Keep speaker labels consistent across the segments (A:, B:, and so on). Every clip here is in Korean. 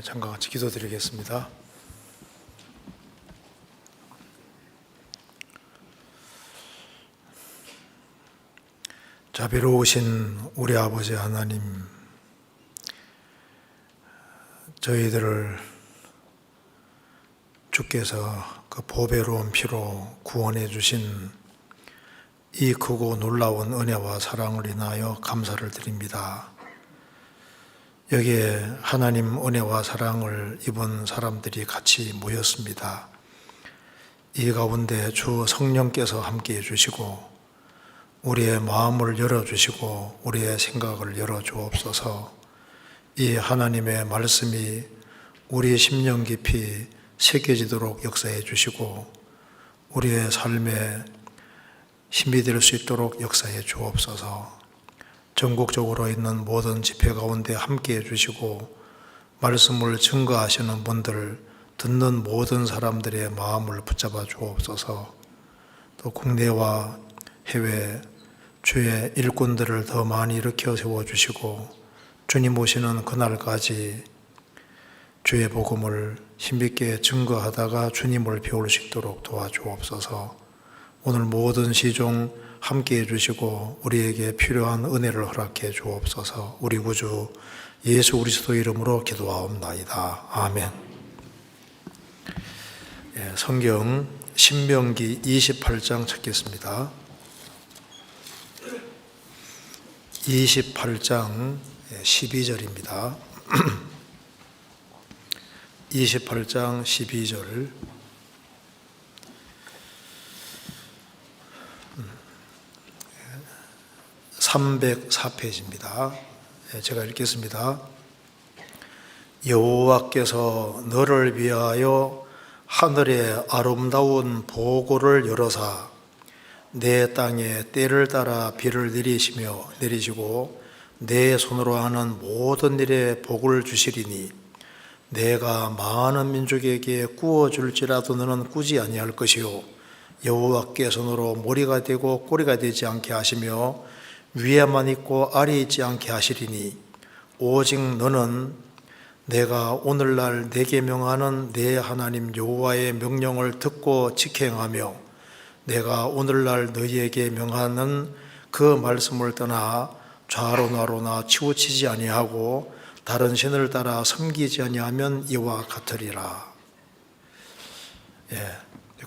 A: 잠깐 같이 기도드리겠습니다. 자비로우신 우리 아버지 하나님, 저희들을 주께서 그 보배로운 피로 구원해 주신 이 크고 놀라운 은혜와 사랑을 인하여 감사를 드립니다. 여기에 하나님 은혜와 사랑을 입은 사람들이 같이 모였습니다. 이 가운데 주 성령께서 함께해 주시고 우리의 마음을 열어주시고 우리의 생각을 열어주옵소서. 이 하나님의 말씀이 우리의 심령 깊이 새겨지도록 역사해 주시고 우리의 삶에 힘이 될 수 있도록 역사해 주옵소서. 전국적으로 있는 모든 집회 가운데 함께해 주시고 말씀을 증거하시는 분들, 듣는 모든 사람들의 마음을 붙잡아 주옵소서. 또 국내와 해외 주의 일꾼들을 더 많이 일으켜 세워주시고 주님 오시는 그날까지 주의 복음을 힘있게 증거하다가 주님을 배울 수 있도록 도와주옵소서. 오늘 모든 시종 함께해 주시고 우리에게 필요한 은혜를 허락해 주옵소서. 우리 구주 예수 그리스도 이름으로 기도하옵나이다. 아멘. 성경 신명기 28장 찾겠습니다. 28장 12절입니다. 28장 12절. 304페이지입니다. 제가 읽겠습니다. 여호와께서 너를 위하여 하늘의 아름다운 보고를 열어사 내 땅에 때를 따라 비를 내리시고 내 손으로 하는 모든 일에 복을 주시리니 내가 많은 민족에게 꾸어줄지라도 너는 꾸지 아니할 것이요 여호와께 손으로 머리가 되고 꼬리가 되지 않게 하시며 위에만 있고 아래 있지 않게 하시리니 오직 너는 내가 오늘날 내게 명하는 내 하나님 여호와의 명령을 듣고 지켜행하며 내가 오늘날 너희에게 명하는 그 말씀을 떠나 좌로 나로나 치우치지 아니하고 다른 신을 따라 섬기지 아니하면 이와 같으리라.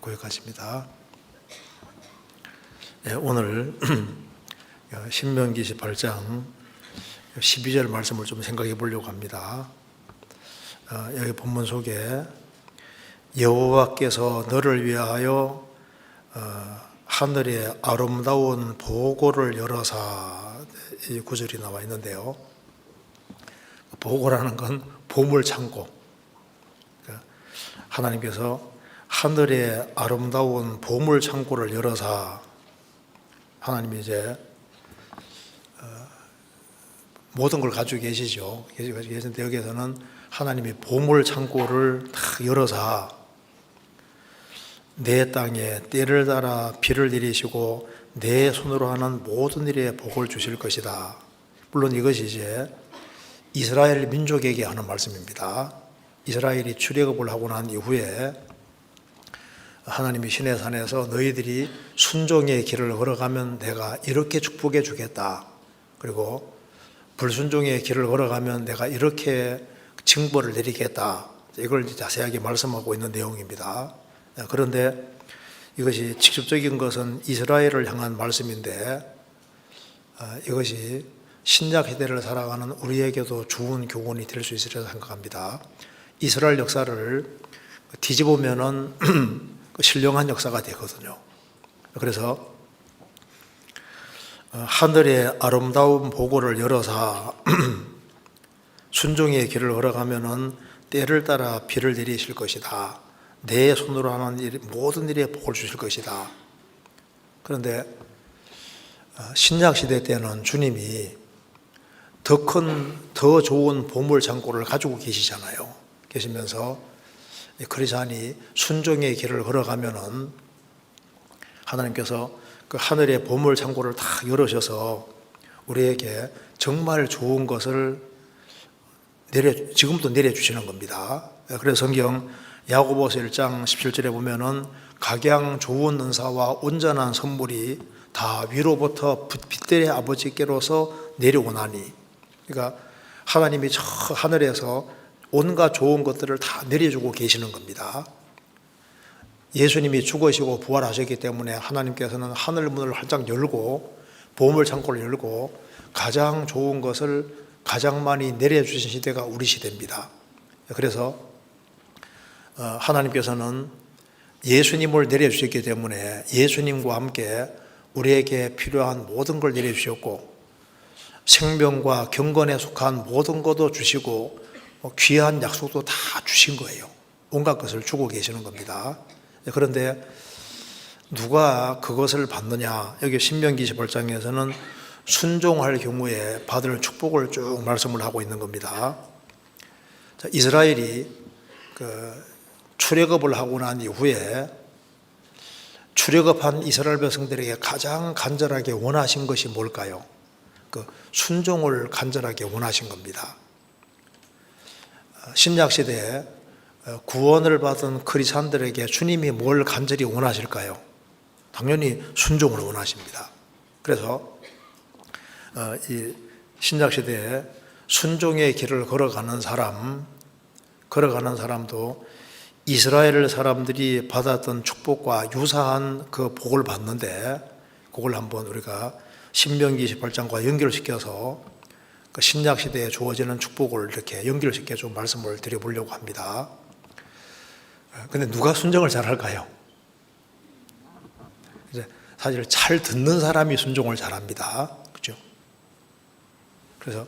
A: 거기까지입니다. 오늘 신명기 28장 12절 말씀을 좀 생각해 보려고 합니다. 여기 본문 속에 여호와께서 너를 위하여 하늘의 아름다운 보고를 열어사, 이 구절이 나와 있는데요. 보고라는 건 보물창고. 하나님께서 하늘의 아름다운 보물창고를 열어사, 하나님이 이제 모든 걸 가지고 계시죠. 계시는데 여기에서는 하나님이 보물창고를 다 열어사 내 땅에 때를 따라 비를 내리시고 내 손으로 하는 모든 일에 복을 주실 것이다. 물론 이것이 이제 이스라엘 민족에게 하는 말씀입니다. 이스라엘이 출애굽을 하고 난 이후에 하나님이 시내산에서 너희들이 순종의 길을 걸어가면 내가 이렇게 축복해 주겠다. 그리고 불순종의 길을 걸어가면 내가 이렇게 징벌을 내리겠다. 이걸 자세하게 말씀하고 있는 내용입니다. 그런데 이것이 직접적인 것은 이스라엘을 향한 말씀인데 이것이 신약 시대를 살아가는 우리에게도 좋은 교훈이 될 수 있으리라 생각합니다. 이스라엘 역사를 뒤집으면은 신령한 역사가 되거든요. 그래서 하늘의 아름다운 보고를 열어사 순종의 길을 걸어가면은 때를 따라 비를 내리실 것이다. 내 손으로 하는 일, 모든 일에 복을 주실 것이다. 그런데 신약 시대 때는 주님이 더 큰, 더 좋은 보물 창고를 가지고 계시잖아요. 계시면서 그리스도인이 순종의 길을 걸어가면은 하나님께서 그 하늘의 보물 창고를 다 열으셔서 우리에게 정말 좋은 것을 지금도 내려주시는 겁니다. 그래서 성경 야고보서 1장 17절에 보면은 각양 좋은 은사와 온전한 선물이 다 위로부터 빛들의 아버지께로서 내려오나니, 그러니까 하나님이 저 하늘에서 온갖 좋은 것들을 다 내려주고 계시는 겁니다. 예수님이 죽으시고 부활하셨기 때문에 하나님께서는 하늘 문을 활짝 열고 보물 창고를 열고 가장 좋은 것을 가장 많이 내려주신 시대가 우리 시대입니다. 그래서 하나님께서는 예수님을 내려주셨기 때문에 예수님과 함께 우리에게 필요한 모든 걸 내려주셨고, 생명과 경건에 속한 모든 것도 주시고 귀한 약속도 다 주신 거예요. 온갖 것을 주고 계시는 겁니다. 그런데 누가 그것을 받느냐? 여기 신명기 18장에서는 순종할 경우에 받을 축복을 쭉 말씀을 하고 있는 겁니다. 자, 이스라엘이 출애굽을 하고 난 이후에 출애굽한 이스라엘 백성들에게 가장 간절하게 원하신 것이 뭘까요? 순종을 간절하게 원하신 겁니다. 신약 시대에 구원을 받은 크리스찬들에게 주님이 뭘 간절히 원하실까요? 당연히 순종을 원하십니다. 그래서 이 신약 시대에 순종의 길을 걸어가는 사람도 이스라엘 사람들이 받았던 축복과 유사한 그 복을 받는데, 그걸 한번 우리가 신명기 18장과 연결시켜서 그 신약 시대에 주어지는 축복을 이렇게 연결시켜 좀 말씀을 드려보려고 합니다. 근데 누가 순종을 잘할까요? 이제 사실 잘 듣는 사람이 순종을 잘합니다. 그렇죠? 그래서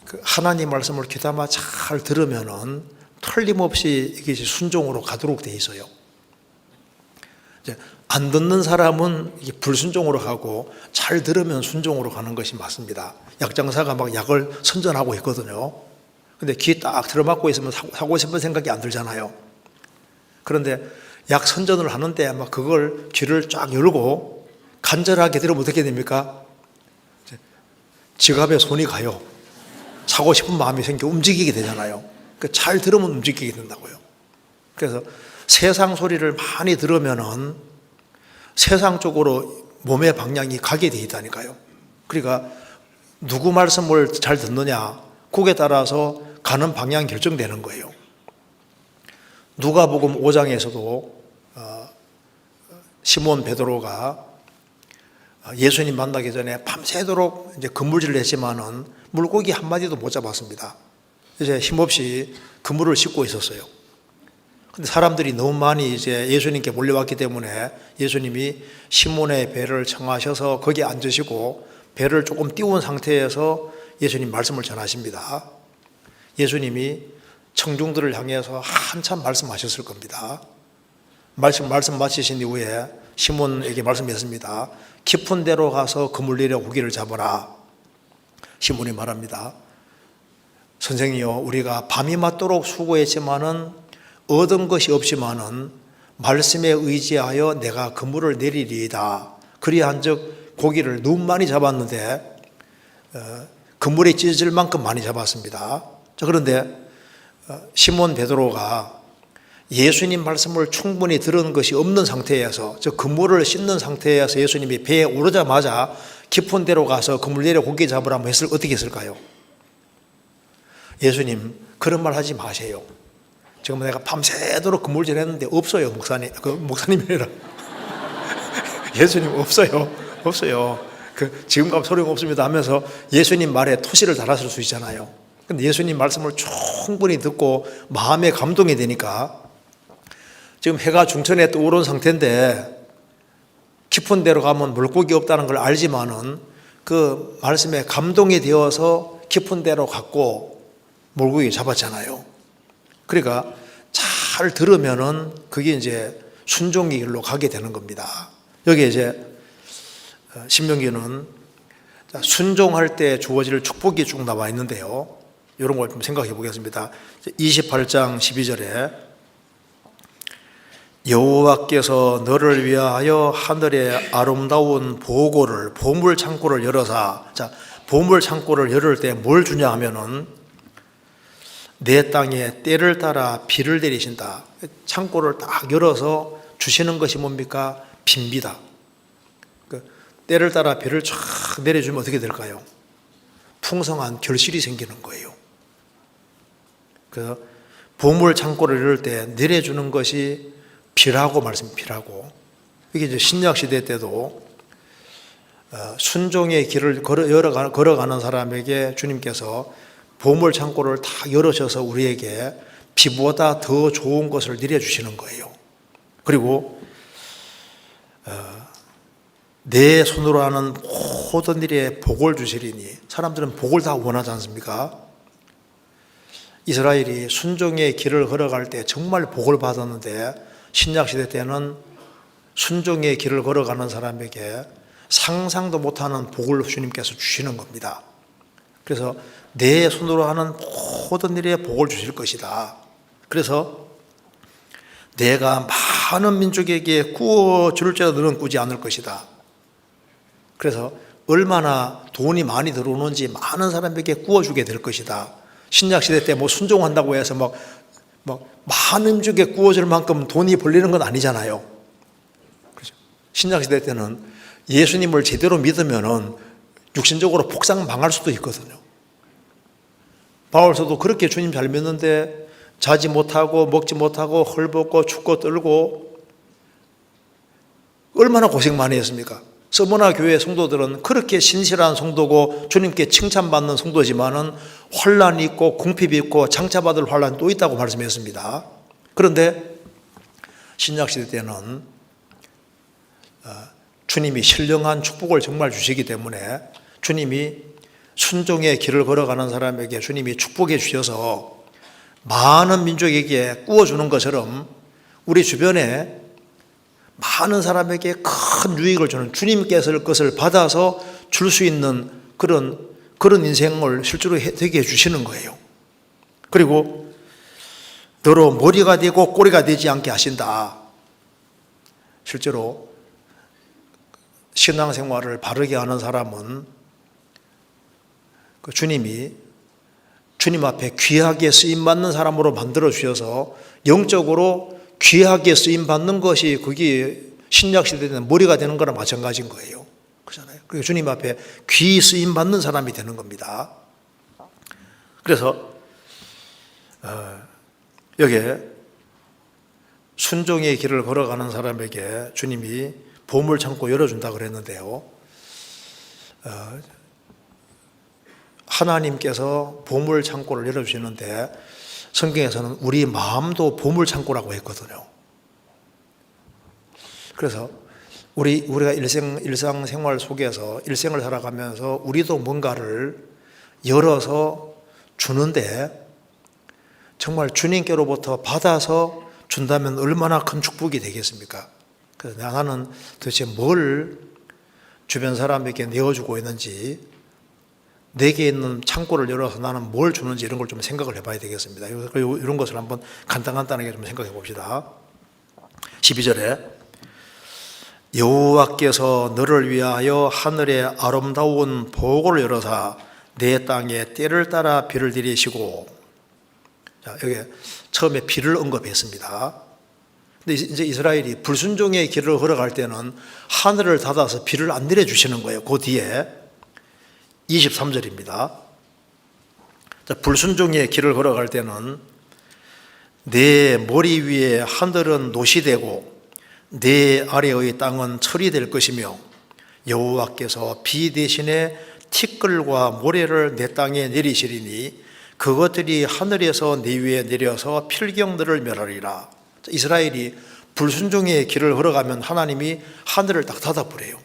A: 그 하나님 말씀을 귀담아 잘 들으면은 틀림없이 이게 순종으로 가도록 돼 있어요. 이제 안 듣는 사람은 불순종으로 가고 잘 들으면 순종으로 가는 것이 맞습니다. 약장사가 막 약을 선전하고 있거든요. 근데 귀 딱 들어맞고 있으면 사고 싶은 생각이 안 들잖아요. 그런데 약 선전을 하는데 막 그걸 귀를 쫙 열고 간절하게 들으면 어떻게 됩니까? 지갑에 손이 가요. 사고 싶은 마음이 생겨 움직이게 되잖아요. 잘 들으면 움직이게 된다고요. 그래서 세상 소리를 많이 들으면은 세상 쪽으로 몸의 방향이 가게 돼 있다니까요. 그러니까 누구 말씀을 잘 듣느냐, 그에 따라서 가는 방향이 결정되는 거예요. 누가복음 5장에서도 시몬 베드로가 예수님 만나기 전에 밤새도록 이제 그물질을 했지만은 물고기 한 마디도 못 잡았습니다. 이제 힘없이 그물을 씻고 있었어요. 근데 사람들이 너무 많이 이제 예수님께 몰려왔기 때문에 예수님이 시몬의 배를 청하셔서 거기에 앉으시고 배를 조금 띄운 상태에서 예수님 말씀을 전하십니다. 예수님이 청중들을 향해서 한참 말씀하셨을 겁니다. 말씀 마치신 이후에 시몬에게 말씀했습니다. 깊은 데로 가서 그물 내려 고기를 잡아라. 시몬이 말합니다. 선생이요, 우리가 밤이 맞도록 수고했지만은 얻은 것이 없지만은 말씀에 의지하여 내가 그물을 내리리이다. 그리한즉 고기를 너무 많이 잡았는데 그물이 찢어질 만큼 많이 잡았습니다. 자, 그런데 시몬 베드로가 예수님 말씀을 충분히 들은 것이 없는 상태에서, 저 그물을 씻는 상태에서 예수님이 배에 오르자마자 깊은 데로 가서 그물 내려 고기 잡으라고 했을, 어떻게 했을까요? 예수님, 그런 말 하지 마세요. 지금 내가 밤새도록 그물질 했는데 없어요, 목사님이라. 예수님 없어요. 지금까지 소용없습니다 하면서 예수님 말에 토시를 달았을 수 있잖아요. 근데 예수님 말씀을 충분히 듣고 마음에 감동이 되니까 지금 해가 중천에 떠오른 상태인데 깊은 데로 가면 물고기 없다는 걸 알지만은 그 말씀에 감동이 되어서 깊은 데로 갔고 물고기 잡았잖아요. 그러니까 잘 들으면은 그게 이제 순종의 길로 가게 되는 겁니다. 여기 이제 신명기는 순종할 때 주어질 축복이 쭉 나와 있는데요. 이런 걸 좀 생각해 보겠습니다. 28장 12절에 여호와께서 너를 위하여 하늘의 아름다운 보물 창고를 열어사. 자, 보물 창고를 열을 때 뭘 주냐 하면은 내 땅에 때를 따라 비를 내리신다. 창고를 딱 열어서 주시는 것이 뭡니까? 비입니다. 때를 따라 비를 쫙 내려주면 어떻게 될까요? 풍성한 결실이 생기는 거예요. 그래서 보물 창고를 열을 때 내려주는 것이 비라고 비라고. 이게 이제 신약 시대 때도 순종의 길을 걸어가는 사람에게 주님께서 보물 창고를 다 열으셔서 우리에게 비보다 더 좋은 것을 내려주시는 거예요. 그리고 내 손으로 하는 모든 일에 복을 주시리니, 사람들은 복을 다 원하지 않습니까? 이스라엘이 순종의 길을 걸어갈 때 정말 복을 받았는데 신약시대 때는 순종의 길을 걸어가는 사람에게 상상도 못하는 복을 주님께서 주시는 겁니다. 그래서 내 손으로 하는 모든 일에 복을 주실 것이다. 그래서 내가 많은 민족에게 구워줄지라도 너는 꾸지 않을 것이다. 그래서 얼마나 돈이 많이 들어오는지 많은 사람에게 구워주게 될 것이다. 신약시대 때 뭐 순종한다고 해서 막 많은 민족에 구워줄 만큼 돈이 벌리는 건 아니잖아요. 그렇죠? 신약시대 때는 예수님을 제대로 믿으면은 육신적으로 폭삭 망할 수도 있거든요. 바울서도 그렇게 주님 잘 믿는데 자지 못하고 먹지 못하고 헐벗고 춥고 떨고 얼마나 고생 많이 했습니까? 서머나 교회 성도들은 그렇게 신실한 성도고 주님께 칭찬받는 성도지만은 환란이 있고 궁핍이 있고 장차받을 환란이 또 있다고 말씀했습니다. 그런데 신약시대 때는 주님이 신령한 축복을 정말 주시기 때문에 주님이 순종의 길을 걸어가는 사람에게 주님이 축복해 주셔서 많은 민족에게 구워주는 것처럼 우리 주변에 많은 사람에게 큰 유익을 주는 주님께서 것을 받아서 줄 수 있는 그런 인생을 실제로 되게 해주시는 거예요. 그리고 너로 머리가 되고 꼬리가 되지 않게 하신다. 실제로 신앙생활을 바르게 하는 사람은 그 주님이 주님 앞에 귀하게 쓰임받는 사람으로 만들어 주셔서 영적으로 귀하게 쓰임받는 것이 그게 신약시대에는 머리가 되는 거랑 마찬가지인 거예요. 그렇잖아요. 그리고 주님 앞에 귀 쓰임받는 사람이 되는 겁니다. 그래서 여기에 순종의 길을 걸어가는 사람에게 주님이 보물 창고 열어준다 그랬는데요. 하나님께서 보물 창고를 열어주시는데 성경에서는 우리 마음도 보물 창고라고 했거든요. 그래서 우리가 일상생활 속에서 일생을 살아가면서 우리도 뭔가를 열어서 주는데 정말 주님께로부터 받아서 준다면 얼마나 큰 축복이 되겠습니까? 그래서 나는 도대체 뭘 주변 사람에게 내어주고 있는지, 내게 있는 창고를 열어서 나는 뭘 주는지 이런 걸 좀 생각을 해봐야 되겠습니다. 이런 것을 한번 간단하게 좀 생각해 봅시다. 12절에 여호와께서 너를 위하여 하늘의 아름다운 복을 열어사 내 땅에 때를 따라 비를 내리시고, 자, 여기 처음에 비를 언급했습니다. 근데 이제 이스라엘이 불순종의 길을 걸어갈 때는 하늘을 닫아서 비를 안 내려주시는 거예요. 그 뒤에 23절입니다. 불순종의 길을 걸어갈 때는 내 머리 위에 하늘은 놋이 되고 내 아래의 땅은 철이 될 것이며 여호와께서 비 대신에 티끌과 모래를 내 땅에 내리시리니 그것들이 하늘에서 내 위에 내려서 필경들을 멸하리라. 이스라엘이 불순종의 길을 걸어가면 하나님이 하늘을 딱 닫아버려요.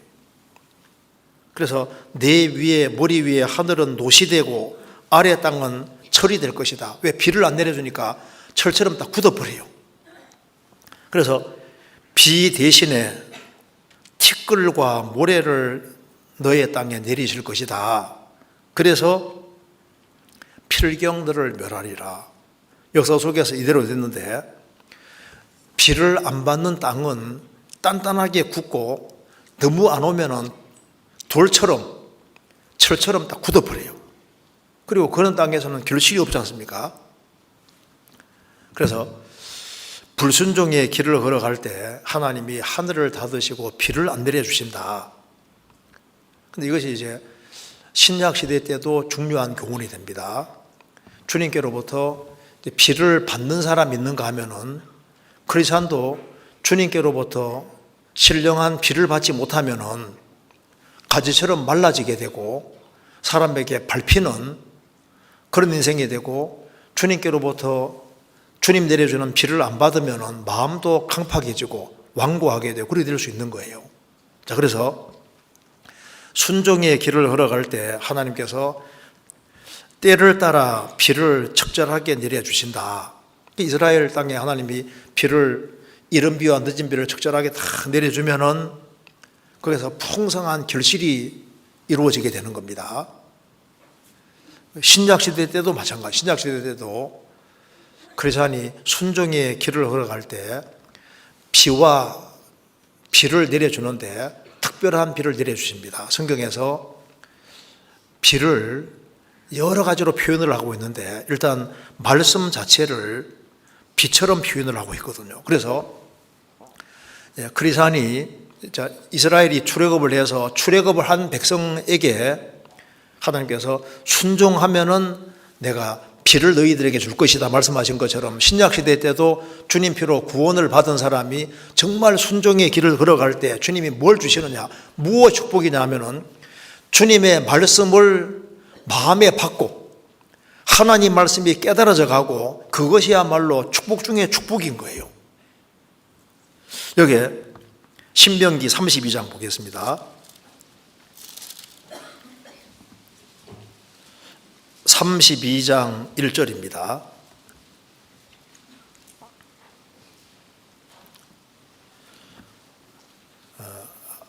A: 그래서 내 위에 머리 위에 하늘은 놋이 되고 아래 땅은 철이 될 것이다. 왜? 비를 안 내려주니까 철처럼 딱 굳어버려요. 그래서 비 대신에 티끌과 모래를 너의 땅에 내리실 것이다. 그래서 필경들을 멸하리라. 역사 속에서 이대로 됐는데 비를 안 받는 땅은 단단하게 굳고 너무 안 오면은 돌처럼 철처럼 딱 굳어버려요. 그리고 그런 땅에서는 결실이 없지 않습니까? 그래서 불순종의 길을 걸어갈 때 하나님이 하늘을 닫으시고 비를 안 내려주신다. 근데 이것이 이제 신약 시대 때도 중요한 교훈이 됩니다. 주님께로부터 비를 받는 사람이 있는가 하면은 크리스찬도 주님께로부터 신령한 비를 받지 못하면은 가지처럼 말라지게 되고 사람에게 밟히는 그런 인생이 되고, 주님께로부터 주님 내려주는 비를 안 받으면 마음도 강팍해지고 완고하게 되고 그렇게 될 수 있는 거예요. 자, 그래서 순종의 길을 걸어갈 때 하나님께서 때를 따라 비를 적절하게 내려주신다. 이스라엘 땅에 하나님이 비를, 이른 비와 늦은 비를 적절하게 다 내려주면은 거기서 풍성한 결실이 이루어지게 되는 겁니다. 신약시대 때도 마찬가지. 신약시대 때도 크리스찬이 순종의 길을 걸어갈 때 비를 내려주는데 특별한 비를 내려주십니다. 성경에서 비를 여러 가지로 표현을 하고 있는데 일단 말씀 자체를 비처럼 표현을 하고 있거든요. 그래서 크리스찬이, 이스라엘이 출애굽을 해서 출애굽을 한 백성에게 하나님께서 순종하면은 내가 비를 너희들에게 줄 것이다 말씀하신 것처럼 신약시대 때도 주님 피로 구원을 받은 사람이 정말 순종의 길을 걸어갈 때 주님이 뭘 주시느냐, 무엇 축복이냐 하면은 주님의 말씀을 마음에 받고 하나님 말씀이 깨달아져 가고 그것이야말로 축복 중에 축복인 거예요. 여기에 신명기 32장 보겠습니다. 32장 1절입니다.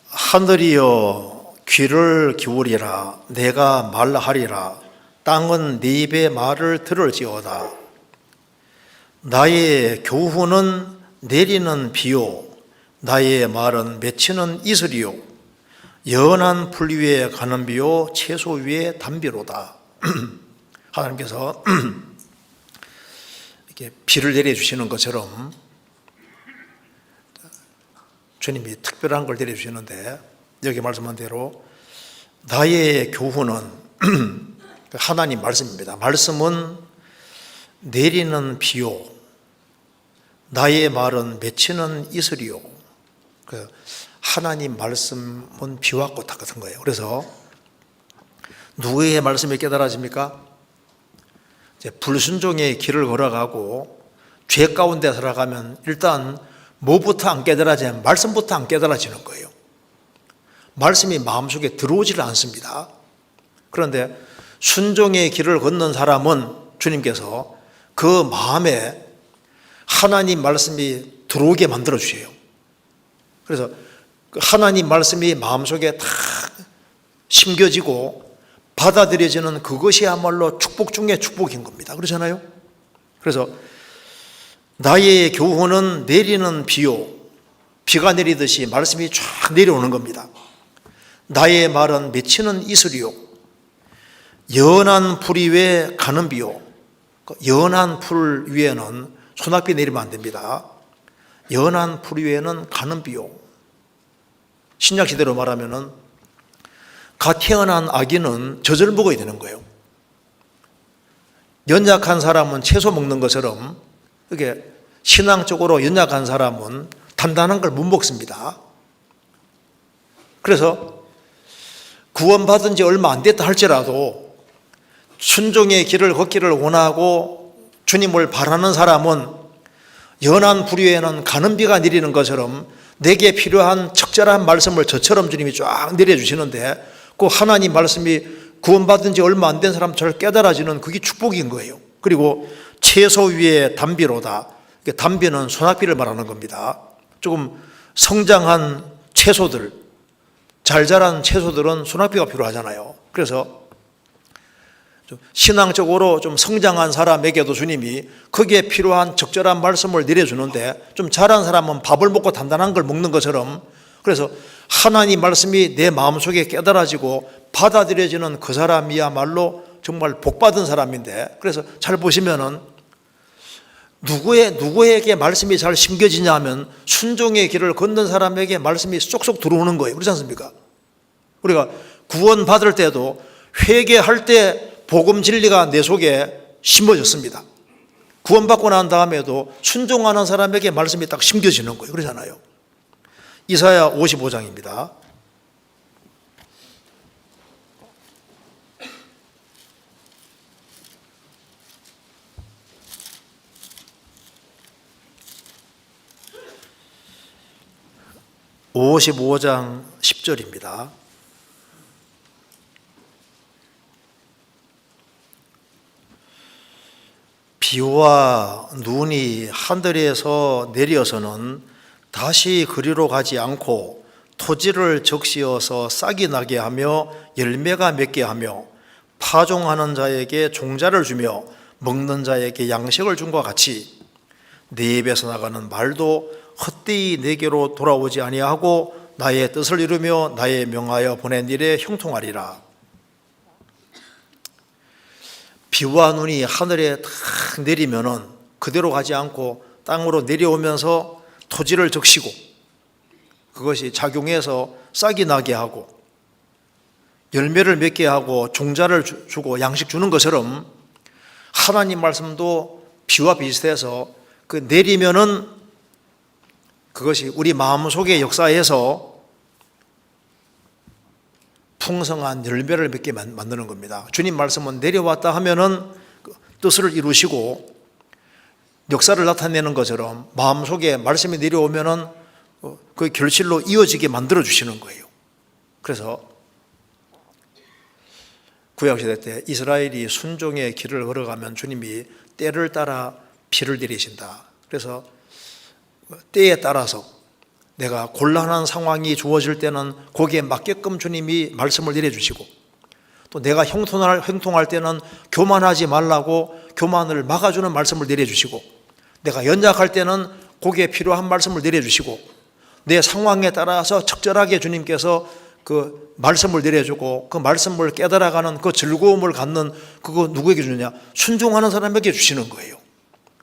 A: 하늘이여 귀를 기울이라. 내가 말하리라. 땅은 네 입의 말을 들을지어다. 나의 교훈은 내리는 비요, 나의 말은 맺히는 이슬이요, 연한 풀 위에 가는 비요, 채소 위에 담비로다. 하나님께서 이렇게 비를 내려주시는 것처럼 주님이 특별한 걸 내려주시는데, 여기 말씀한 대로 나의 교훈은 하나님 말씀입니다. 말씀은 내리는 비요, 나의 말은 맺히는 이슬이요. 하나님 말씀은 비와 꽃 같은 거예요. 그래서 누구의 말씀이 깨달아집니까? 불순종의 길을 걸어가고 죄 가운데 살아가면 일단 뭐부터 안 깨달아지면 말씀부터 안 깨달아지는 거예요. 말씀이 마음속에 들어오지를 않습니다. 그런데 순종의 길을 걷는 사람은 주님께서 그 마음에 하나님 말씀이 들어오게 만들어 주세요. 그래서 하나님 말씀이 마음속에 다 심겨지고 받아들여지는 그것이야말로 축복 중에 축복인 겁니다. 그렇잖아요? 그래서 나의 교훈은 내리는 비요, 비가 내리듯이 말씀이 쫙 내려오는 겁니다. 나의 말은 맺히는 이슬이요, 연한 풀 위에 가는 비요. 연한 풀 위에는 소낙비 내리면 안 됩니다. 연한 풀 위에는 가는 비요. 신약시대로 말하면은 갓 태어난 아기는 젖을 먹어야 되는 거예요. 연약한 사람은 채소 먹는 것처럼 이게 신앙적으로 연약한 사람은 단단한 걸 못 먹습니다. 그래서 구원받은 지 얼마 안 됐다 할지라도 순종의 길을 걷기를 원하고 주님을 바라는 사람은 연한 불 위에는 가는 비가 내리는 것처럼 내게 필요한 적절한 말씀을 저처럼 주님이 쫙 내려주시는데, 그 하나님 말씀이 구원받은 지 얼마 안 된 사람처럼 깨달아지는 그게 축복인 거예요. 그리고 채소 위에 담비로다. 담비는 소낙비를 말하는 겁니다. 조금 성장한 채소들, 잘 자란 채소들은 소낙비가 필요하잖아요. 그래서 좀 신앙적으로 좀 성장한 사람에게도 주님이 거기에 필요한 적절한 말씀을 내려주는데, 좀 자란 사람은 밥을 먹고 단단한 걸 먹는 것처럼, 그래서 하나님 말씀이 내 마음속에 깨달아지고 받아들여지는 그 사람이야말로 정말 복받은 사람인데, 그래서 잘 보시면은 누구에게 말씀이 잘 심겨지냐 하면 순종의 길을 걷는 사람에게 말씀이 쏙쏙 들어오는 거예요. 그렇지 않습니까? 우리가 구원 받을 때도 회개할 때 복음 진리가 내 속에 심어졌습니다. 구원받고 난 다음에도 순종하는 사람에게 말씀이 딱 심겨지는 거예요. 그러잖아요. 이사야 55장입니다. (55장) 10절입니다. 비와 눈이 하늘에서 내려서는 다시 그리로 가지 않고 토지를 적시어서 싹이 나게 하며 열매가 맺게 하며 파종하는 자에게 종자를 주며 먹는 자에게 양식을 준 것 같이 내 입에서 나가는 말도 헛되이 내게로 돌아오지 아니하고 나의 뜻을 이루며 나의 명하여 보낸 일에 형통하리라. 비와 눈이 하늘에 탁 내리면은 그대로 가지 않고 땅으로 내려오면서 토지를 적시고 그것이 작용해서 싹이 나게 하고 열매를 맺게 하고 종자를 주고 양식 주는 것처럼 하나님 말씀도 비와 비슷해서 그 내리면은 그것이 우리 마음속에 역사해서 풍성한 열매를 맺게 만드는 겁니다. 주님 말씀은 내려왔다 하면은 뜻을 이루시고 역사를 나타내는 것처럼 마음속에 말씀이 내려오면은 그 결실로 이어지게 만들어 주시는 거예요. 그래서 구약시대 때 이스라엘이 순종의 길을 걸어가면 주님이 때를 따라 비를 내리신다. 그래서 때에 따라서 내가 곤란한 상황이 주어질 때는 거기에 맞게끔 주님이 말씀을 내려주시고 또 내가 형통할 때는 교만하지 말라고 교만을 막아주는 말씀을 내려주시고 내가 연약할 때는 거기에 필요한 말씀을 내려주시고 내 상황에 따라서 적절하게 주님께서 그 말씀을 내려주고 그 말씀을 깨달아가는 그 즐거움을 갖는 그거 누구에게 주느냐? 순종하는 사람에게 주시는 거예요.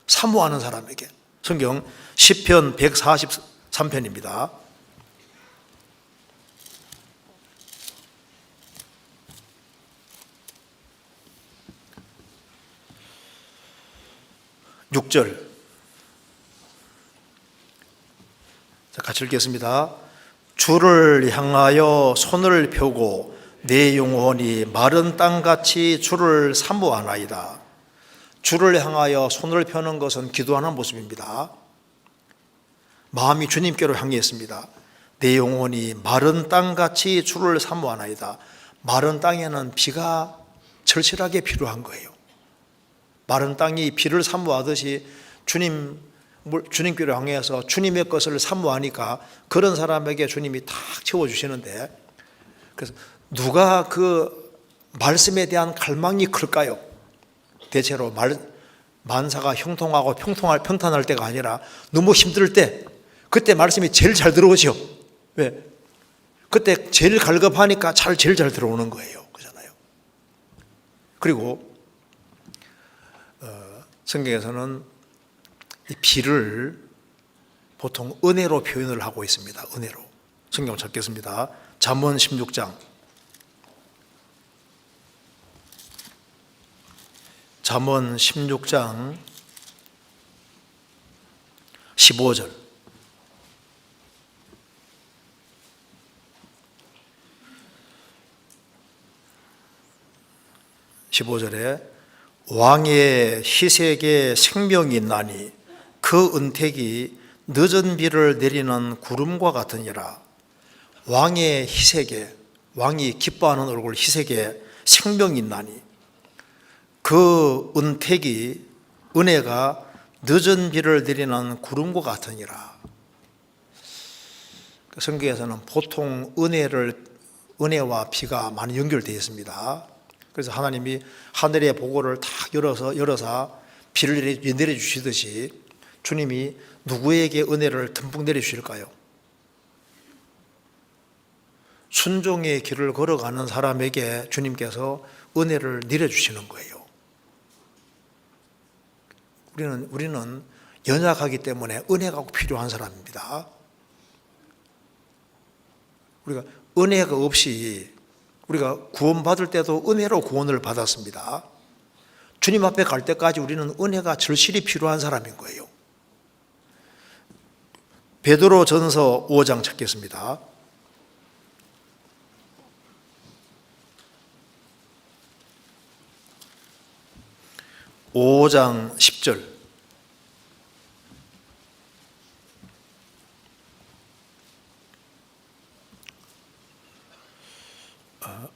A: 사모하는 사람에게. 성경 시편 143편입니다. (6절) 자, 같이 읽겠습니다. 주를 향하여 손을 펴고 내 영혼이 마른 땅같이 주를 사모하나이다. 주를 향하여 손을 펴는 것은 기도하는 모습입니다. 마음이 주님께로 향해 있습니다. 내 영혼이 마른 땅같이 주를 사모하나이다. 마른 땅에는 비가 절실하게 필요한 거예요. 마른 땅이 비를 사모하듯이 주님께로 향해서 주님의 것을 사모하니까 그런 사람에게 주님이 탁 채워주시는데, 그래서 누가 그 말씀에 대한 갈망이 클까요? 대체로 만사가 형통하고 평탄할 때가 아니라 너무 힘들 때, 그때 말씀이 제일 잘 들어오죠. 왜? 그때 제일 갈급하니까 제일 잘 들어오는 거예요. 그렇잖아요. 그리고 성경에서는 이 비를 보통 은혜로 표현을 하고 있습니다. 은혜로. 성경 찾겠습니다. 잠언 16장. 잠언 16장 15절. 15절에 왕의 희색에 생명이 있나니 그 은택이 늦은 비를 내리는 구름과 같으니라. 왕의 희색에, 왕이 기뻐하는 얼굴 희색에 생명이 있나니 그 은택이, 은혜가 늦은 비를 내리는 구름과 같으니라. 성경에서는 보통 은혜와 비가 많이 연결되어 있습니다. 그래서 하나님이 하늘의 보고를 탁 열어서 비를 내려주시듯이 주님이 누구에게 은혜를 듬뿍 내려주실까요? 순종의 길을 걸어가는 사람에게 주님께서 은혜를 내려주시는 거예요. 우리는 연약하기 때문에 은혜가 꼭 필요한 사람입니다. 우리가 은혜가 없이 우리가 구원받을 때도 은혜로 구원을 받았습니다. 주님 앞에 갈 때까지 우리는 은혜가 절실히 필요한 사람인 거예요. 베드로전서 5장 찾겠습니다. 5장 10절.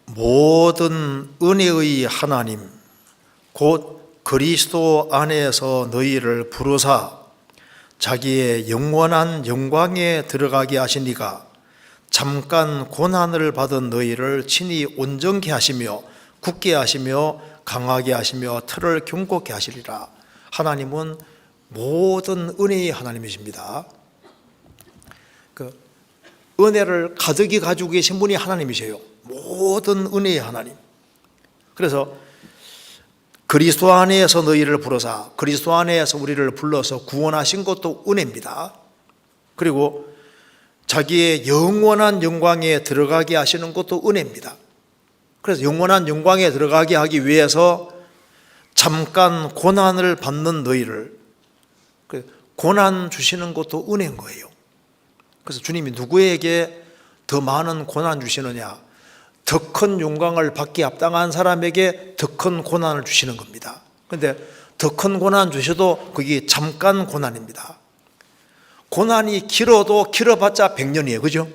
A: 모든 은혜의 하나님 곧 그리스도 안에서 너희를 부르사 자기의 영원한 영광에 들어가게 하시니가 잠깐 고난을 받은 너희를 친히 온전케 하시며 굳게 하시며 강하게 하시며 틀을 견고케 하시리라. 하나님은 모든 은혜의 하나님이십니다. 그 은혜를 가득히 가지고 계신 분이 하나님이세요. 모든 은혜의 하나님. 그래서 그리스도 안에서 너희를 부르사, 그리스도 안에서 우리를 불러서 구원하신 것도 은혜입니다. 그리고 자기의 영원한 영광에 들어가게 하시는 것도 은혜입니다. 그래서 영원한 영광에 들어가게 하기 위해서 잠깐 고난을 받는 너희를, 고난 주시는 것도 은혜인 거예요. 그래서 주님이 누구에게 더 많은 고난 주시느냐? 더 큰 영광을 받기 합당한 사람에게 더 큰 고난을 주시는 겁니다. 그런데 더 큰 고난 주셔도 그게 잠깐 고난입니다. 고난이 길어도 길어봤자 100년이에요. 그죠?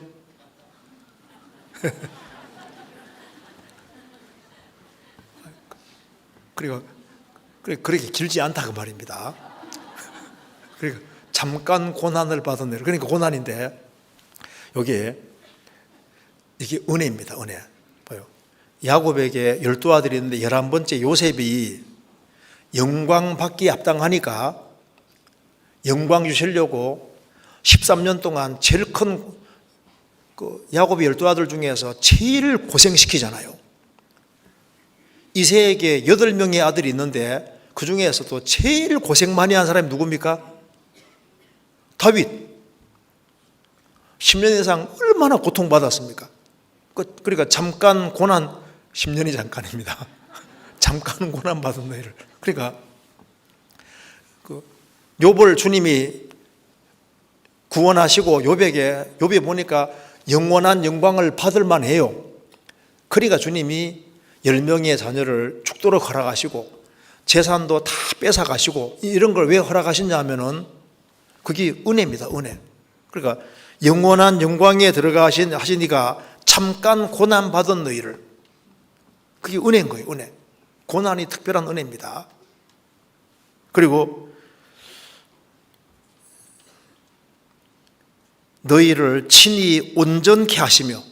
A: 그리고 그렇게 길지 않다 그 말입니다. 그러니까 잠깐 고난을 받은 일, 그러니까 고난인데 여기에 이게 은혜입니다. 은혜. 봐요. 야곱에게 12아들이 있는데 11번째 요셉이 영광 받기 합당하니까 영광 주시려고 13년 동안 제일 큰 야곱의 12아들 중에서 제일 고생시키잖아요. 이새에게 8명의 아들이 있는데 그 중에서도 제일 고생 많이 한 사람이 누굽니까? 다윗. 10년 이상 얼마나 고통받았습니까? 그러니까 잠깐 고난, 10년이 잠깐입니다. 잠깐 고난 받은 너희를. 그러니까 욥을 주님이 구원하시고 욥에 보니까 영원한 영광을 받을 만해요. 그러니까 주님이 10명의 자녀를 죽도록 허락하시고 재산도 다 뺏어가시고 이런 걸 왜 허락하셨냐 하면은 그게 은혜입니다. 은혜. 그러니까 영원한 영광에 하시니까 잠깐 고난 받은 너희를, 그게 은혜인 거예요. 은혜. 고난이 특별한 은혜입니다. 그리고 너희를 친히 온전케 하시며,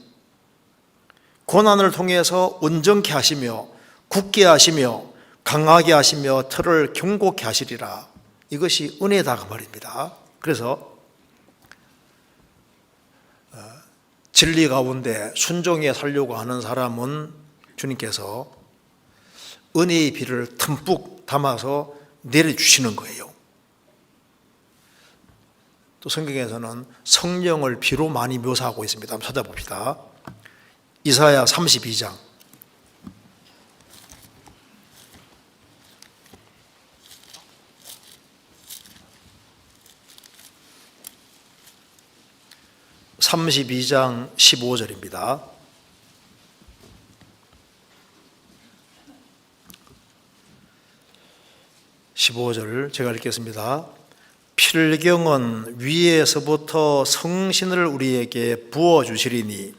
A: 고난을 통해서 온전케 하시며 굳게 하시며 강하게 하시며 틀을 견고케 하시리라. 이것이 은혜다 그 말입니다. 그래서 진리 가운데 순종해 살려고 하는 사람은 주님께서 은혜의 비를 듬뿍 담아서 내려주시는 거예요. 또 성경에서는 성령을 비로 많이 묘사하고 있습니다. 한번 찾아봅시다. 이사야 32장. (32장) 15절입니다. (15절) 제가 읽겠습니다. 필경은 위에서부터 성신을 우리에게 부어주시리니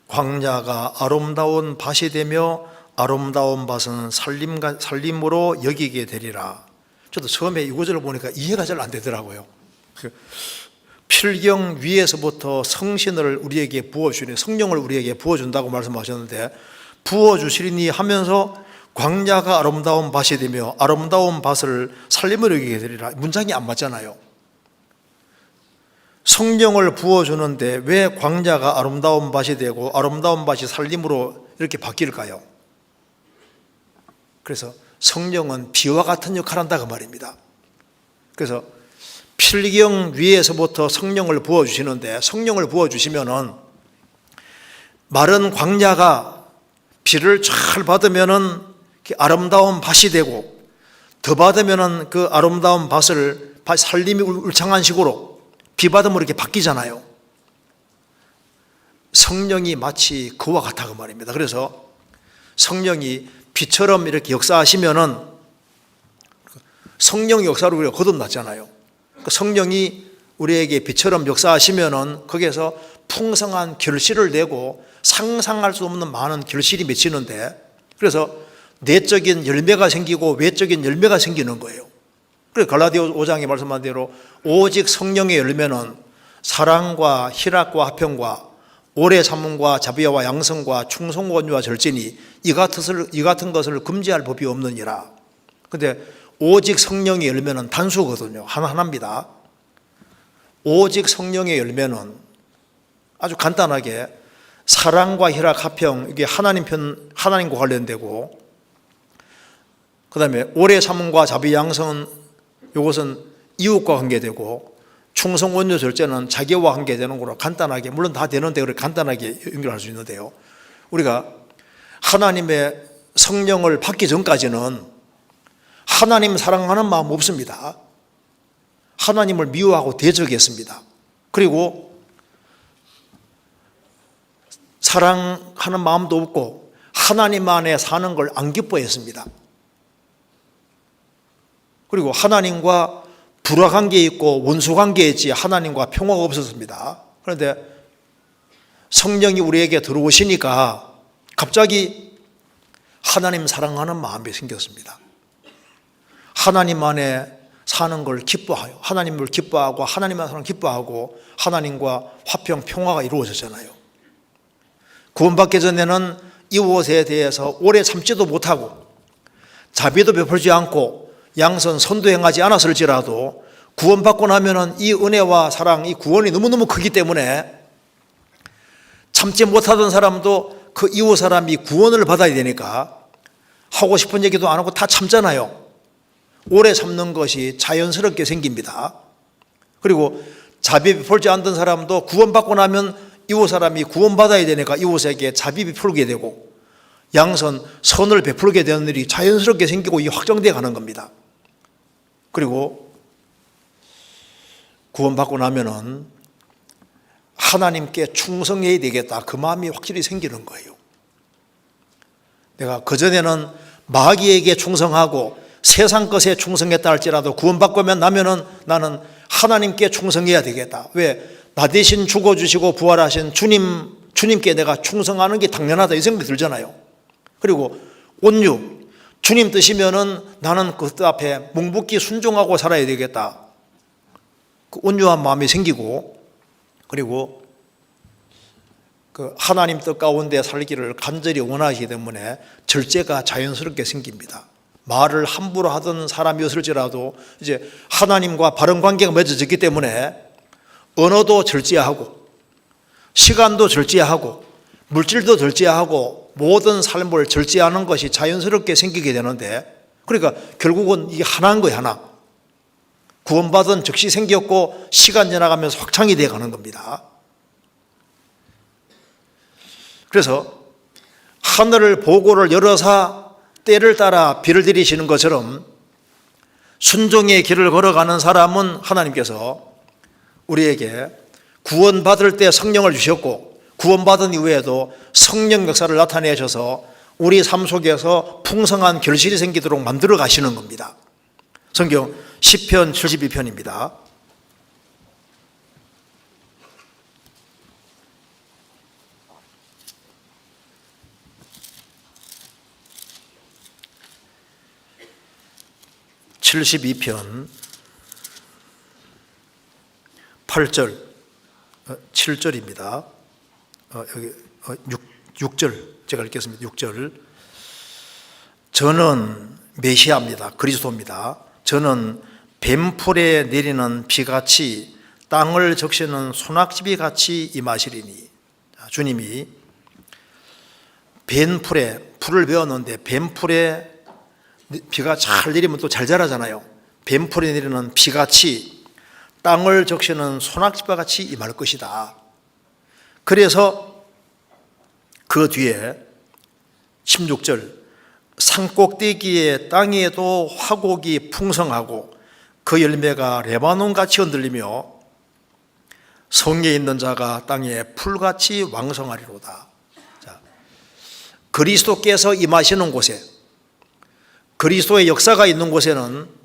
A: 광야가 아름다운 밭이 되며 아름다운 밭은 살림으로 여기게 되리라. 저도 처음에 이 구절을 보니까 이해가 잘 안 되더라고요. 필경 위에서부터 성신을 우리에게 부어주시니, 성령을 우리에게 부어준다고 말씀하셨는데 부어주시리니 하면서 광야가 아름다운 밭이 되며 아름다운 밭을 살림으로 여기게 되리라. 문장이 안 맞잖아요. 성령을 부어주는데 왜 광야가 아름다운 밭이 되고 아름다운 밭이 살림으로 이렇게 바뀔까요? 그래서 성령은 비와 같은 역할을 한다 그 말입니다. 그래서 필경 위에서부터 성령을 부어주시는데, 성령을 부어주시면은 마른 광야가 비를 잘 받으면은 아름다운 밭이 되고, 더 받으면은 그 아름다운 밭을 살림이 울창한 식으로 비 받으면 이렇게 바뀌잖아요. 성령이 마치 그와 같아 그 말입니다. 그래서 성령이 비처럼 이렇게 역사하시면은 성령 역사로 우리가 거듭났잖아요. 성령이 우리에게 비처럼 역사하시면은 거기에서 풍성한 결실을 내고 상상할 수 없는 많은 결실이 맺히는데, 그래서 내적인 열매가 생기고 외적인 열매가 생기는 거예요. 그래서 갈라디아 5장에 말씀한 대로 오직 성령의 열매는 사랑과 희락과 화평과 오래 참음과 자비와 양성과 충성과 온유와 절제니 이 같은 것을 금지할 법이 없느니라. 근데 오직 성령의 열매는 단수거든요. 하나입니다. 오직 성령의 열매는 아주 간단하게 사랑과 희락, 화평, 이게 하나님과 관련되고, 그 다음에 오래 참음과 자비, 양성은 이것은 이웃과 관계되고, 충성, 온유, 절제는 자기와 관계되는 거로 간단하게, 물론 다 되는데 그렇게 간단하게 연결할 수 있는데요. 우리가 하나님의 성령을 받기 전까지는 하나님 사랑하는 마음 없습니다. 하나님을 미워하고 대적했습니다. 그리고 사랑하는 마음도 없고 하나님 안에 사는 걸 안 기뻐했습니다. 그리고 하나님과 불화관계에 있고 원수관계에 있지 하나님과 평화가 없었습니다. 그런데 성령이 우리에게 들어오시니까 갑자기 하나님 사랑하는 마음이 생겼습니다. 하나님 안에 사는 걸 기뻐하여, 하나님을 기뻐하고 하나님의 사랑을 기뻐하고 하나님과 화평, 평화가 이루어졌잖아요. 구원받기 전에는 이웃에 대해서 오래 참지도 못하고 자비도 베풀지 않고 양선 선도 행하지 않았을지라도 구원받고 나면은 이 은혜와 사랑, 이 구원이 너무너무 크기 때문에 참지 못하던 사람도 그 이웃 사람이 구원을 받아야 되니까 하고 싶은 얘기도 안 하고 다 참잖아요. 오래 참는 것이 자연스럽게 생깁니다. 그리고 자비 베풀지 않던 사람도 구원받고 나면 이웃 사람이 구원받아야 되니까 이웃에게 자비 베풀게 되고 양선, 선을 베풀게 되는 일이 자연스럽게 생기고 이게 확정되어 가는 겁니다. 그리고 구원받고 나면은 하나님께 충성해야 되겠다, 그 마음이 확실히 생기는 거예요. 내가 그전에는 마귀에게 충성하고 세상 것에 충성했다 할지라도 구원받고 나면은 나는 하나님께 충성해야 되겠다. 왜? 나 대신 죽어주시고 부활하신 주님께 내가 충성하는 게 당연하다, 이 생각이 들잖아요. 그리고 온유, 주님 뜻이면은 나는 그 뜻 앞에 묵묵히 순종하고 살아야 되겠다, 그 온유한 마음이 생기고, 그리고 그 하나님 뜻 가운데 살기를 간절히 원하시기 때문에 절제가 자연스럽게 생깁니다. 말을 함부로 하던 사람이었을지라도 이제 하나님과 바른 관계가 맺어졌기 때문에 언어도 절제하고 시간도 절제하고 물질도 절제하고 모든 삶을 절제하는 것이 자연스럽게 생기게 되는데, 그러니까 결국은 이게 하나인 거예요. 하나. 구원받은 즉시 생겼고 시간 지나가면서 확장이 되어 가는 겁니다. 그래서 하늘을 보고를 열어서 때를 따라 비를 내리시는 것처럼 순종의 길을 걸어가는 사람은 하나님께서 우리에게 구원받을 때 성령을 주셨고 구원받은 이후에도 성령 역사를 나타내셔서 우리 삶 속에서 풍성한 결실이 생기도록 만들어 가시는 겁니다. 성경 시편 72편입니다. (72편) 8절, 7절입니다. 여기 6절 제가 읽겠습니다. 6절. 저는 메시아입니다. 그리스도입니다. 저는 뱀풀에 내리는 비같이 땅을 적시는 소낙지비 같이 임하시리니. 주님이 뱀풀에, 풀을 베었는데 뱀풀에 비가 잘 내리면 또 잘 자라잖아요. 뱀풀이 내리는 비같이 땅을 적시는 소낙지와 같이 임할 것이다. 그래서 그 뒤에 16절, 산꼭대기의 땅에도 화곡이 풍성하고 그 열매가 레바논같이 흔들리며 성에 있는 자가 땅에 풀같이 왕성하리로다. 자, 그리스도께서 임하시는 곳에, 그리스도의 역사가 있는 곳에는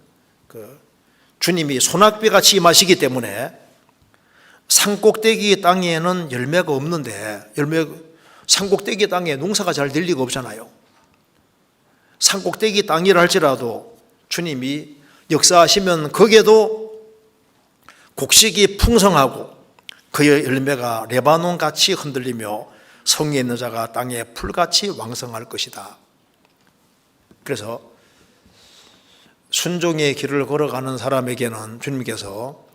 A: 주님이 소낙비같이 임하시기 때문에 산꼭대기 땅에는 열매가 없는데, 산꼭대기 땅에 농사가 잘 될 리가 없잖아요. 산꼭대기 땅이라 할지라도 주님이 역사하시면 거기에도 곡식이 풍성하고 그의 열매가 레바논같이 흔들리며 성에 있는 자가 땅에 풀같이 왕성할 것이다. 그래서 순종의 길을 걸어가는 사람에게는 주님께서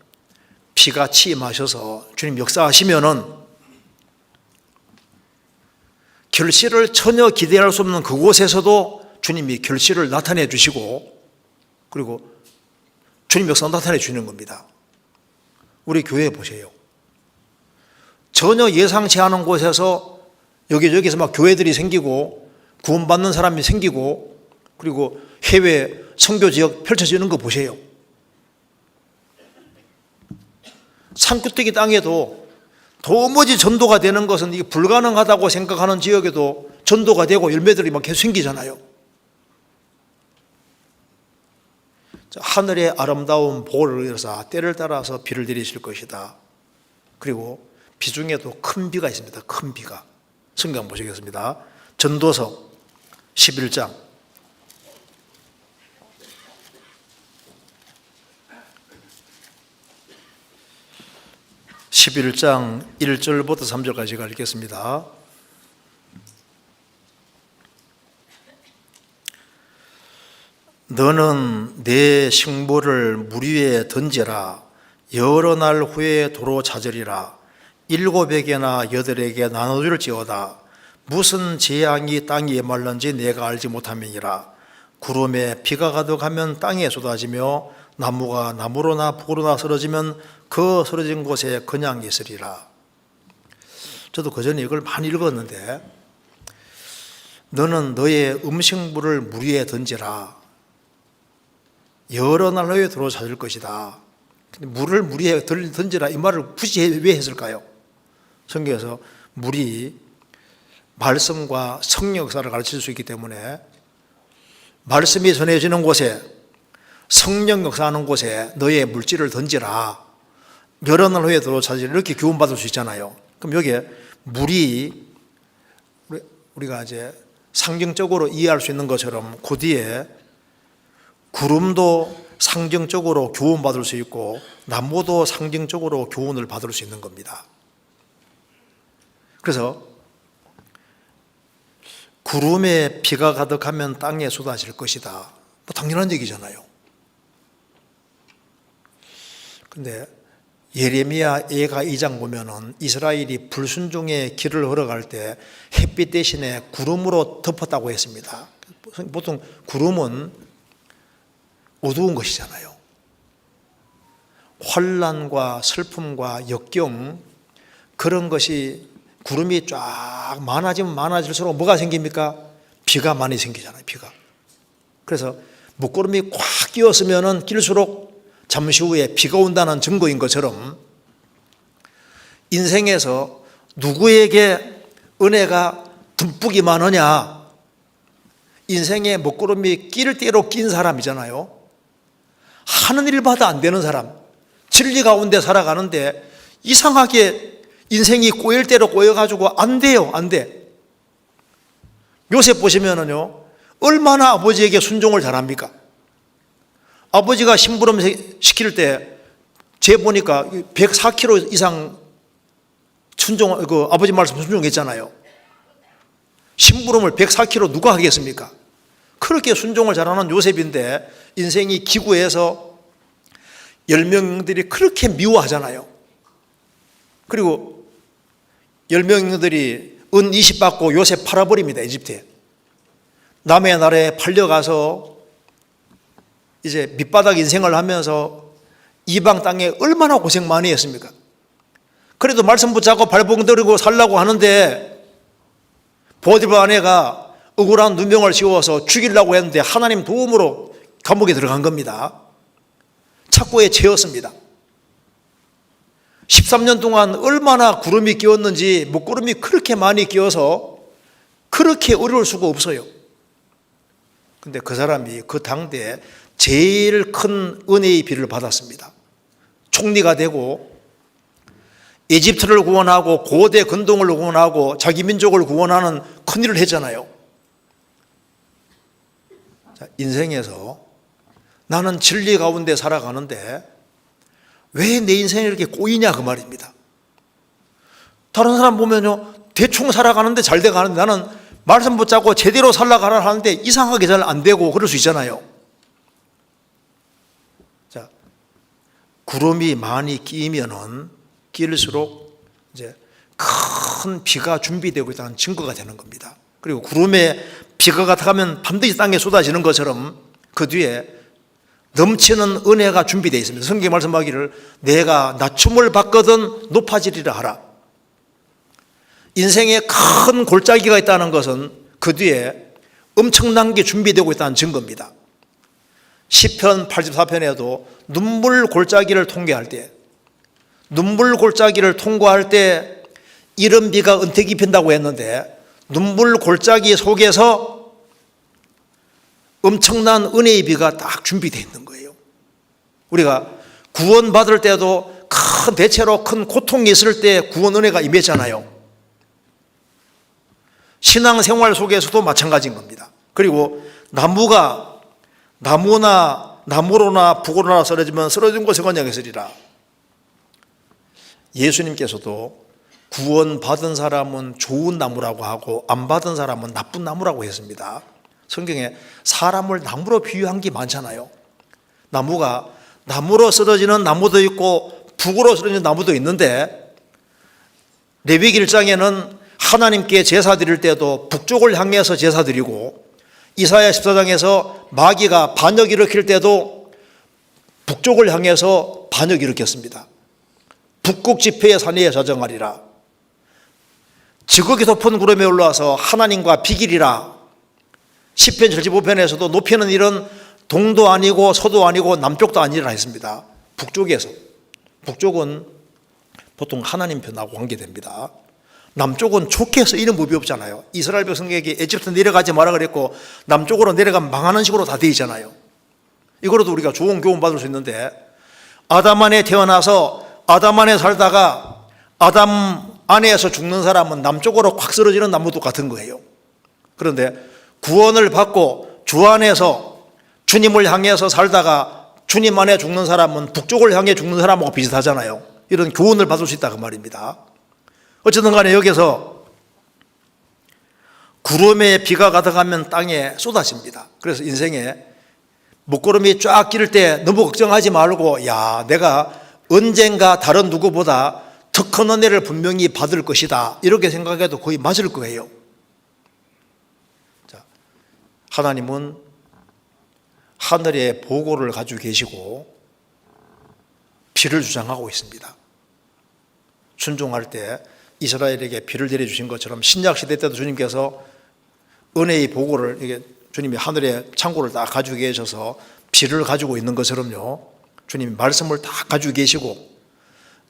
A: 피같이 임하셔서 주님 역사하시면은 결실을 전혀 기대할 수 없는 그곳에서도 주님이 결실을 나타내 주시고, 그리고 주님 역사 나타내 주는 겁니다. 우리 교회 보세요. 전혀 예상치 않은 곳에서 여기저기서 막 교회들이 생기고 구원받는 사람이 생기고, 그리고 해외 선교 지역 펼쳐지는 거 보세요. 산꼭대기 땅에도 도무지 전도가 되는 것은 이게 불가능하다고 생각하는 지역에도 전도가 되고 열매들이 막 계속 생기잖아요. 하늘의 아름다운 보를 이어서 때를 따라서 비를 내리실 것이다. 그리고 비 중에도 큰 비가 있습니다. 큰 비가. 성경 보시겠습니다. 전도서 11장 11장 1절부터 3절까지 읽겠습니다. 너는 내 식물을 물 위에 던지라. 여러 날 후에 도로 찾으리라. 7에게나 8에게 나눠줄지어다. 무슨 재앙이 땅에 말른지 내가 알지 못함이니라. 구름에 비가 가득하면 땅에 쏟아지며 나무가 나무로나 푸르나 쓰러지면 그 쓰러진 곳에 그냥 있으리라. 저도 그전에 이걸 많이 읽었는데, 너는 너의 음식물을 물 위에 던지라. 여러 날 후에 도로 찾을 것이다. 근데 물을 물 위에 던지라 이 말을 굳이 왜 했을까요? 성경에서 물이 말씀과 성령 역사를 가르칠 수 있기 때문에, 말씀이 전해지는 곳에, 성령 역사하는 곳에 너의 물질을 던지라. 여러 날 후에 도로 찾으리라. 이렇게 교훈받을 수 있잖아요. 그럼 여기에 물이 우리가 이제 상징적으로 이해할 수 있는 것처럼 그 뒤에 구름도 상징적으로 교훈받을 수 있고 나무도 상징적으로 교훈을 받을 수 있는 겁니다. 그래서 구름에 비가 가득하면 땅에 쏟아질 것이다. 뭐 당연한 얘기잖아요. 근데 예레미야 예가 2장 보면은 이스라엘이 불순종의 길을 걸어갈 때 햇빛 대신에 구름으로 덮었다고 했습니다. 보통 구름은 어두운 것이잖아요. 환난과 슬픔과 역경, 그런 것이 구름이 쫙 많아지면 많아질수록 뭐가 생깁니까? 비가 많이 생기잖아요. 비가. 그래서 먹구름이 꽉 끼었으면 낄수록 잠시 후에 비가 온다는 증거인 것처럼, 인생에서 누구에게 은혜가 듬뿍이 많으냐? 인생에 먹구름이 낄 대로 낀 사람이잖아요. 하는 일마다 안 되는 사람, 진리 가운데 살아가는데 이상하게 인생이 꼬일 대로 꼬여가지고 안 돼요. 안 돼. 요셉 보시면은요, 얼마나 아버지에게 순종을 잘합니까? 아버지가 심부름 시킬 때, 제 보니까 104km 이상 아버지 말씀 순종했잖아요. 심부름을 104km 누가 하겠습니까? 그렇게 순종을 잘하는 요셉인데, 인생이 기구해서 10명들이 그렇게 미워하잖아요. 그리고 10명들이 은 20 받고 요셉 팔아버립니다. 이집트에. 남의 나라에 팔려가서 이제 밑바닥 인생을 하면서 이방 땅에 얼마나 고생 많이 했습니까? 그래도 말씀 붙잡고 발봉 들고 살라고 하는데 보디발 아내가 억울한 누명을 씌워서 죽이려고 했는데 하나님 도움으로 감옥에 들어간 겁니다. 착고에 채웠습니다. 13년 동안 얼마나 구름이 끼었는지 먹구름이 그렇게 많이 끼어서 그렇게 어려울 수가 없어요. 근데 그 사람이 그 당대에 제일 큰 은혜의 비를 받았습니다. 총리가 되고 이집트를 구원하고 고대 근동을 구원하고 자기 민족을 구원하는 큰일을 했잖아요. 인생에서 나는 진리 가운데 살아가는데 왜 내 인생이 이렇게 꼬이냐 그 말입니다. 다른 사람 보면요 대충 살아가는데 잘 돼가는데 나는 말씀 붙잡고 제대로 살아가라 하는데 이상하게 잘 안 되고 그럴 수 있잖아요. 자, 구름이 많이 끼면은 끼일수록 이제 큰 비가 준비되고 있다는 증거가 되는 겁니다. 그리고 구름에 비가 가면 반드시 땅에 쏟아지는 것처럼 그 뒤에 넘치는 은혜가 준비되어 있습니다. 성경에 말씀하기를 내가 낮춤을 받거든 높아지리라 하라. 인생에 큰 골짜기가 있다는 것은 그 뒤에 엄청난 게 준비되고 있다는 증거입니다. 시편 84편에도 눈물 골짜기를 통과할 때 이른 비가 은택이 핀다고 했는데 눈물 골짜기 속에서 엄청난 은혜의 비가 딱 준비되어 있는 거예요. 우리가 구원받을 때도 대체로 큰 고통이 있을 때 구원 은혜가 임했잖아요. 신앙생활 속에서도 마찬가지인 겁니다. 그리고 나무로나 북으로나 쓰러지면 쓰러진 곳에 건양이 있으리라. 예수님께서도 구원받은 사람은 좋은 나무라고 하고 안 받은 사람은 나쁜 나무라고 했습니다. 성경에 사람을 나무로 비유한 게 많잖아요. 나무로 쓰러지는 나무도 있고 북으로 쓰러지는 나무도 있는데 레위기 1장에는 하나님께 제사 드릴 때도 북쪽을 향해서 제사 드리고 이사야 14장에서 마귀가 반역 일으킬 때도 북쪽을 향해서 반역 일으켰습니다. 북극 지폐의 산위에 자정하리라. 지극히 높은 구름에 올라와서 하나님과 비기리라. 시편 75편에서도 높이는 일은 동도 아니고 서도 아니고 남쪽도 아니라 했습니다. 북쪽은 보통 하나님 편하고 관계됩니다. 남쪽은 좋게 쓰이는 법이 없잖아요. 이스라엘 백성에게 에집트 내려가지 마라 그랬고 남쪽으로 내려가면 망하는 식으로 다 되어 있잖아요. 이거로도 우리가 좋은 교훈 받을 수 있는데 아담 안에 태어나서 아담 안에 살다가 아담 안에서 죽는 사람은 남쪽으로 확 쓰러지는 나무도 같은 거예요. 그런데 구원을 받고 주 안에서 주님을 향해서 살다가 주님 안에 죽는 사람은 북쪽을 향해 죽는 사람하고 비슷하잖아요. 이런 교훈을 받을 수 있다 그 말입니다. 어쨌든 간에 여기서 구름에 비가 가득하면 땅에 쏟아집니다. 그래서 인생에 먹구름이 쫙 끼를 때 너무 걱정하지 말고 내가 언젠가 다른 누구보다 더 큰 은혜를 분명히 받을 것이다 이렇게 생각해도 거의 맞을 거예요. 자, 하나님은 하늘의 보고를 가지고 계시고 비를 주장하고 있습니다. 순종할 때 이스라엘에게 비를 내려주신 것처럼 신약시대 때도 주님께서 은혜의 보고를 이게 주님이 하늘의 창고를 다 가지고 계셔서 비를 가지고 있는 것처럼요 주님이 말씀을 다 가지고 계시고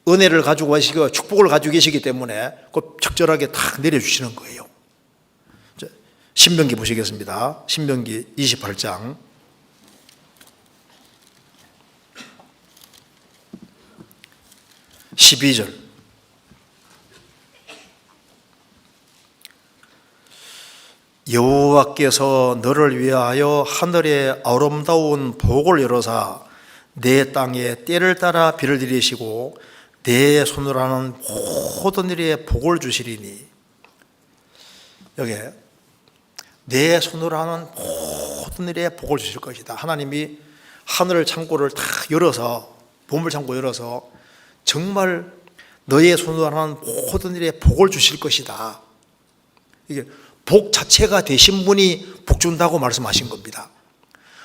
A: 은혜를 가지고 계시고 축복을 가지고 계시기 때문에 그 적절하게 다 내려주시는 거예요. 신명기 보시겠습니다. 신명기 28장 12절 여호와께서 너를 위하여 하늘의 아름다운 복을 열어사 내 땅에 때를 따라 비를 내리시고 내 손으로 하는 모든 일에 복을 주시리니 여기에 내 손으로 하는 모든 일에 복을 주실 것이다. 하나님이 하늘 창고를 다 열어서 보물 창고 열어서 정말 너의 손으로 하는 모든 일에 복을 주실 것이다. 이게 복 자체가 되신 분이 복 준다고 말씀하신 겁니다.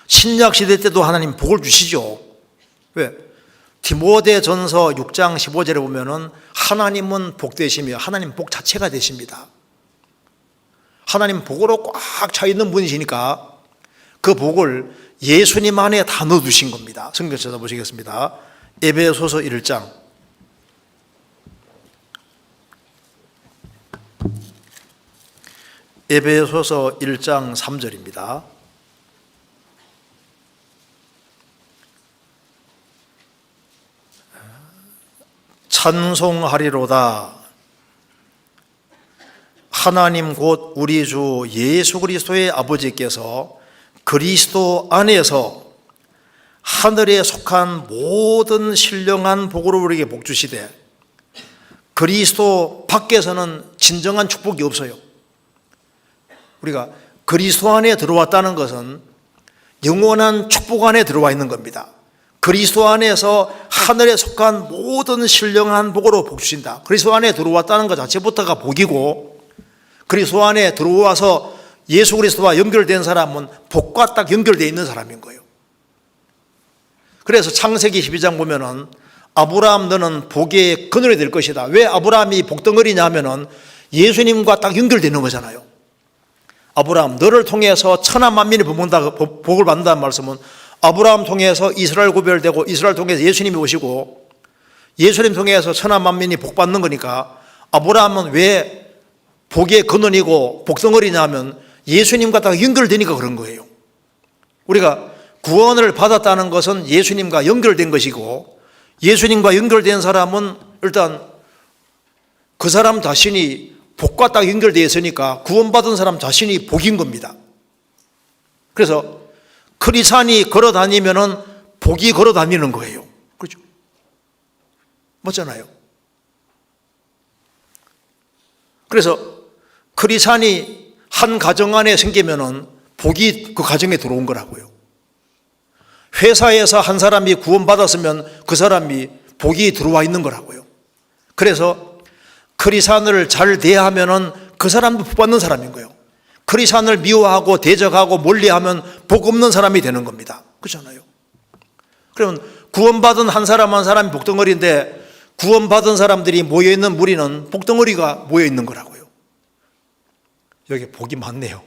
A: 신약 시대 때도 하나님 복을 주시죠. 왜? 디모데전서 6장 15절에 보면은 하나님은 복되시며 하나님 복 자체가 되십니다. 하나님 복으로 꽉 차 있는 분이시니까 그 복을 예수님 안에 다 넣어두신 겁니다. 성경 찾아보시겠습니다. 에베소서 1장 에베소서 1장 3절입니다. 찬송하리로다 하나님 곧 우리 주 예수 그리스도의 아버지께서 그리스도 안에서 하늘에 속한 모든 신령한 복으로 우리에게 복 주시되 그리스도 밖에서는 진정한 축복이 없어요. 우리가 그리스도 안에 들어왔다는 것은 영원한 축복 안에 들어와 있는 겁니다. 그리스도 안에서 하늘에 속한 모든 신령한 복으로 복 주신다. 그리스도 안에 들어왔다는 것 자체부터가 복이고, 그리스도 안에 들어와서 예수 그리스도와 연결된 사람은 복과 딱 연결되어 있는 사람인 거예요. 그래서 창세기 12장 보면은 아브라함 너는 복의 그늘이 될 것이다. 왜 아브라함이 복덩어리냐 하면은 예수님과 딱 연결되는 거잖아요. 아브라함 너를 통해서 천하 만민이 복을 받는다는 말씀은 아브라함 통해서 이스라엘 구별되고 이스라엘 통해서 예수님이 오시고 예수님 통해서 천하 만민이 복 받는 거니까 아브라함은 왜 복의 근원이고 복덩어리냐 하면 예수님과 딱 연결되니까 그런 거예요. 우리가 구원을 받았다는 것은 예수님과 연결된 것이고 예수님과 연결된 사람은 일단 그 사람 자신이 복과 딱 연결되어 있으니까 구원받은 사람 자신이 복인 겁니다. 그래서 크리스찬이 걸어 다니면은 복이 걸어 다니는 거예요. 그렇죠? 맞잖아요. 그래서 크리스찬이 한 가정 안에 생기면은 복이 그 가정에 들어온 거라고요. 회사에서 한 사람이 구원받았으면 그 사람이 복이 들어와 있는 거라고요. 그래서 크리스찬을 잘 대하면은 그 사람도 복 받는 사람인 거예요. 크리스찬을 미워하고 대적하고 멀리하면 복 없는 사람이 되는 겁니다. 그렇잖아요. 그러면 구원받은 한 사람 한 사람이 복덩어리인데 구원받은 사람들이 모여있는 무리는 복덩어리가 모여있는 거라고요. 여기 복이 많네요.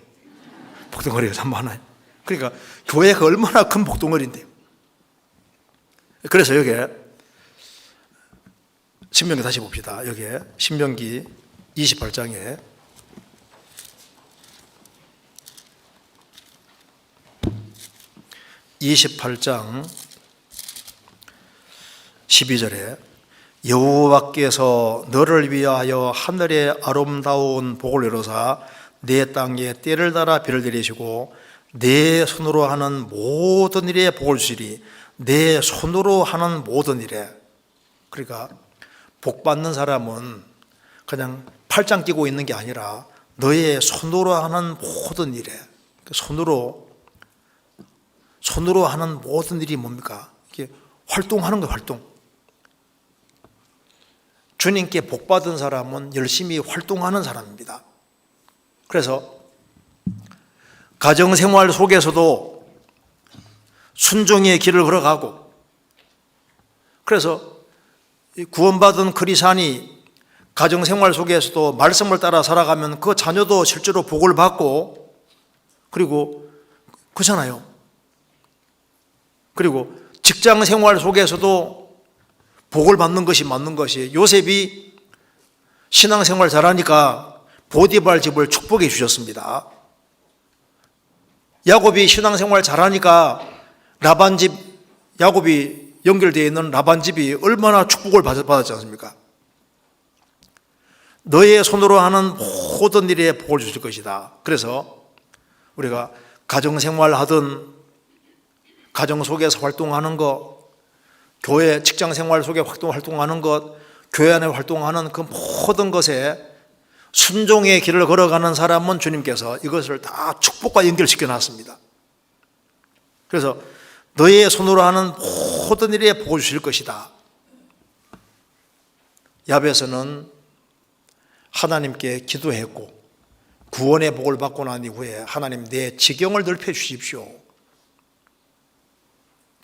A: 복덩어리가 참 많아요. 그러니까 교회가 얼마나 큰 복덩어리인데요. 그래서 여기 신명기 다시 봅시다. 여기 신명기 28장에 28장 12절에 여호와께서 너를 위하여 하늘의 아름다운 복을 이루사 내 땅에 때를 달아 비를 내리시고 내 손으로 하는 모든 일에 복을 주시리. 내 손으로 하는 모든 일에. 그러니까 복 받는 사람은 그냥 팔짱 끼고 있는 게 아니라 너의 손으로 하는 모든 일에, 손으로 하는 모든 일이 뭡니까? 이게 활동하는 거예요, 활동. 주님께 복 받은 사람은 열심히 활동하는 사람입니다. 그래서 가정생활 속에서도 순종의 길을 걸어가고, 그래서 구원받은 크리스찬이 가정생활 속에서도 말씀을 따라 살아가면 그 자녀도 실제로 복을 받고, 그리고 그렇잖아요. 그리고 직장생활 속에서도 복을 받는 것이 맞는 것이, 요셉이 신앙생활 잘하니까 보디발 집을 축복해 주셨습니다. 야곱이 신앙생활 잘하니까 라반 집, 야곱이 연결되어 있는 라반 집이 얼마나 축복을 받았지 않습니까? 너의 손으로 하는 모든 일에 복을 주실 것이다. 그래서 우리가 가정생활 하든 가정 속에서 활동하는 것, 교회 직장생활 속에 활동하는 것, 교회 안에 활동하는 그 모든 것에 순종의 길을 걸어가는 사람은 주님께서 이것을 다 축복과 연결시켜 놨습니다. 그래서 너의 손으로 하는 모든 일에 복을 주실 것이다. 야베스는 하나님께 기도했고 구원의 복을 받고 난 이후에 하나님 내 지경을 넓혀 주십시오.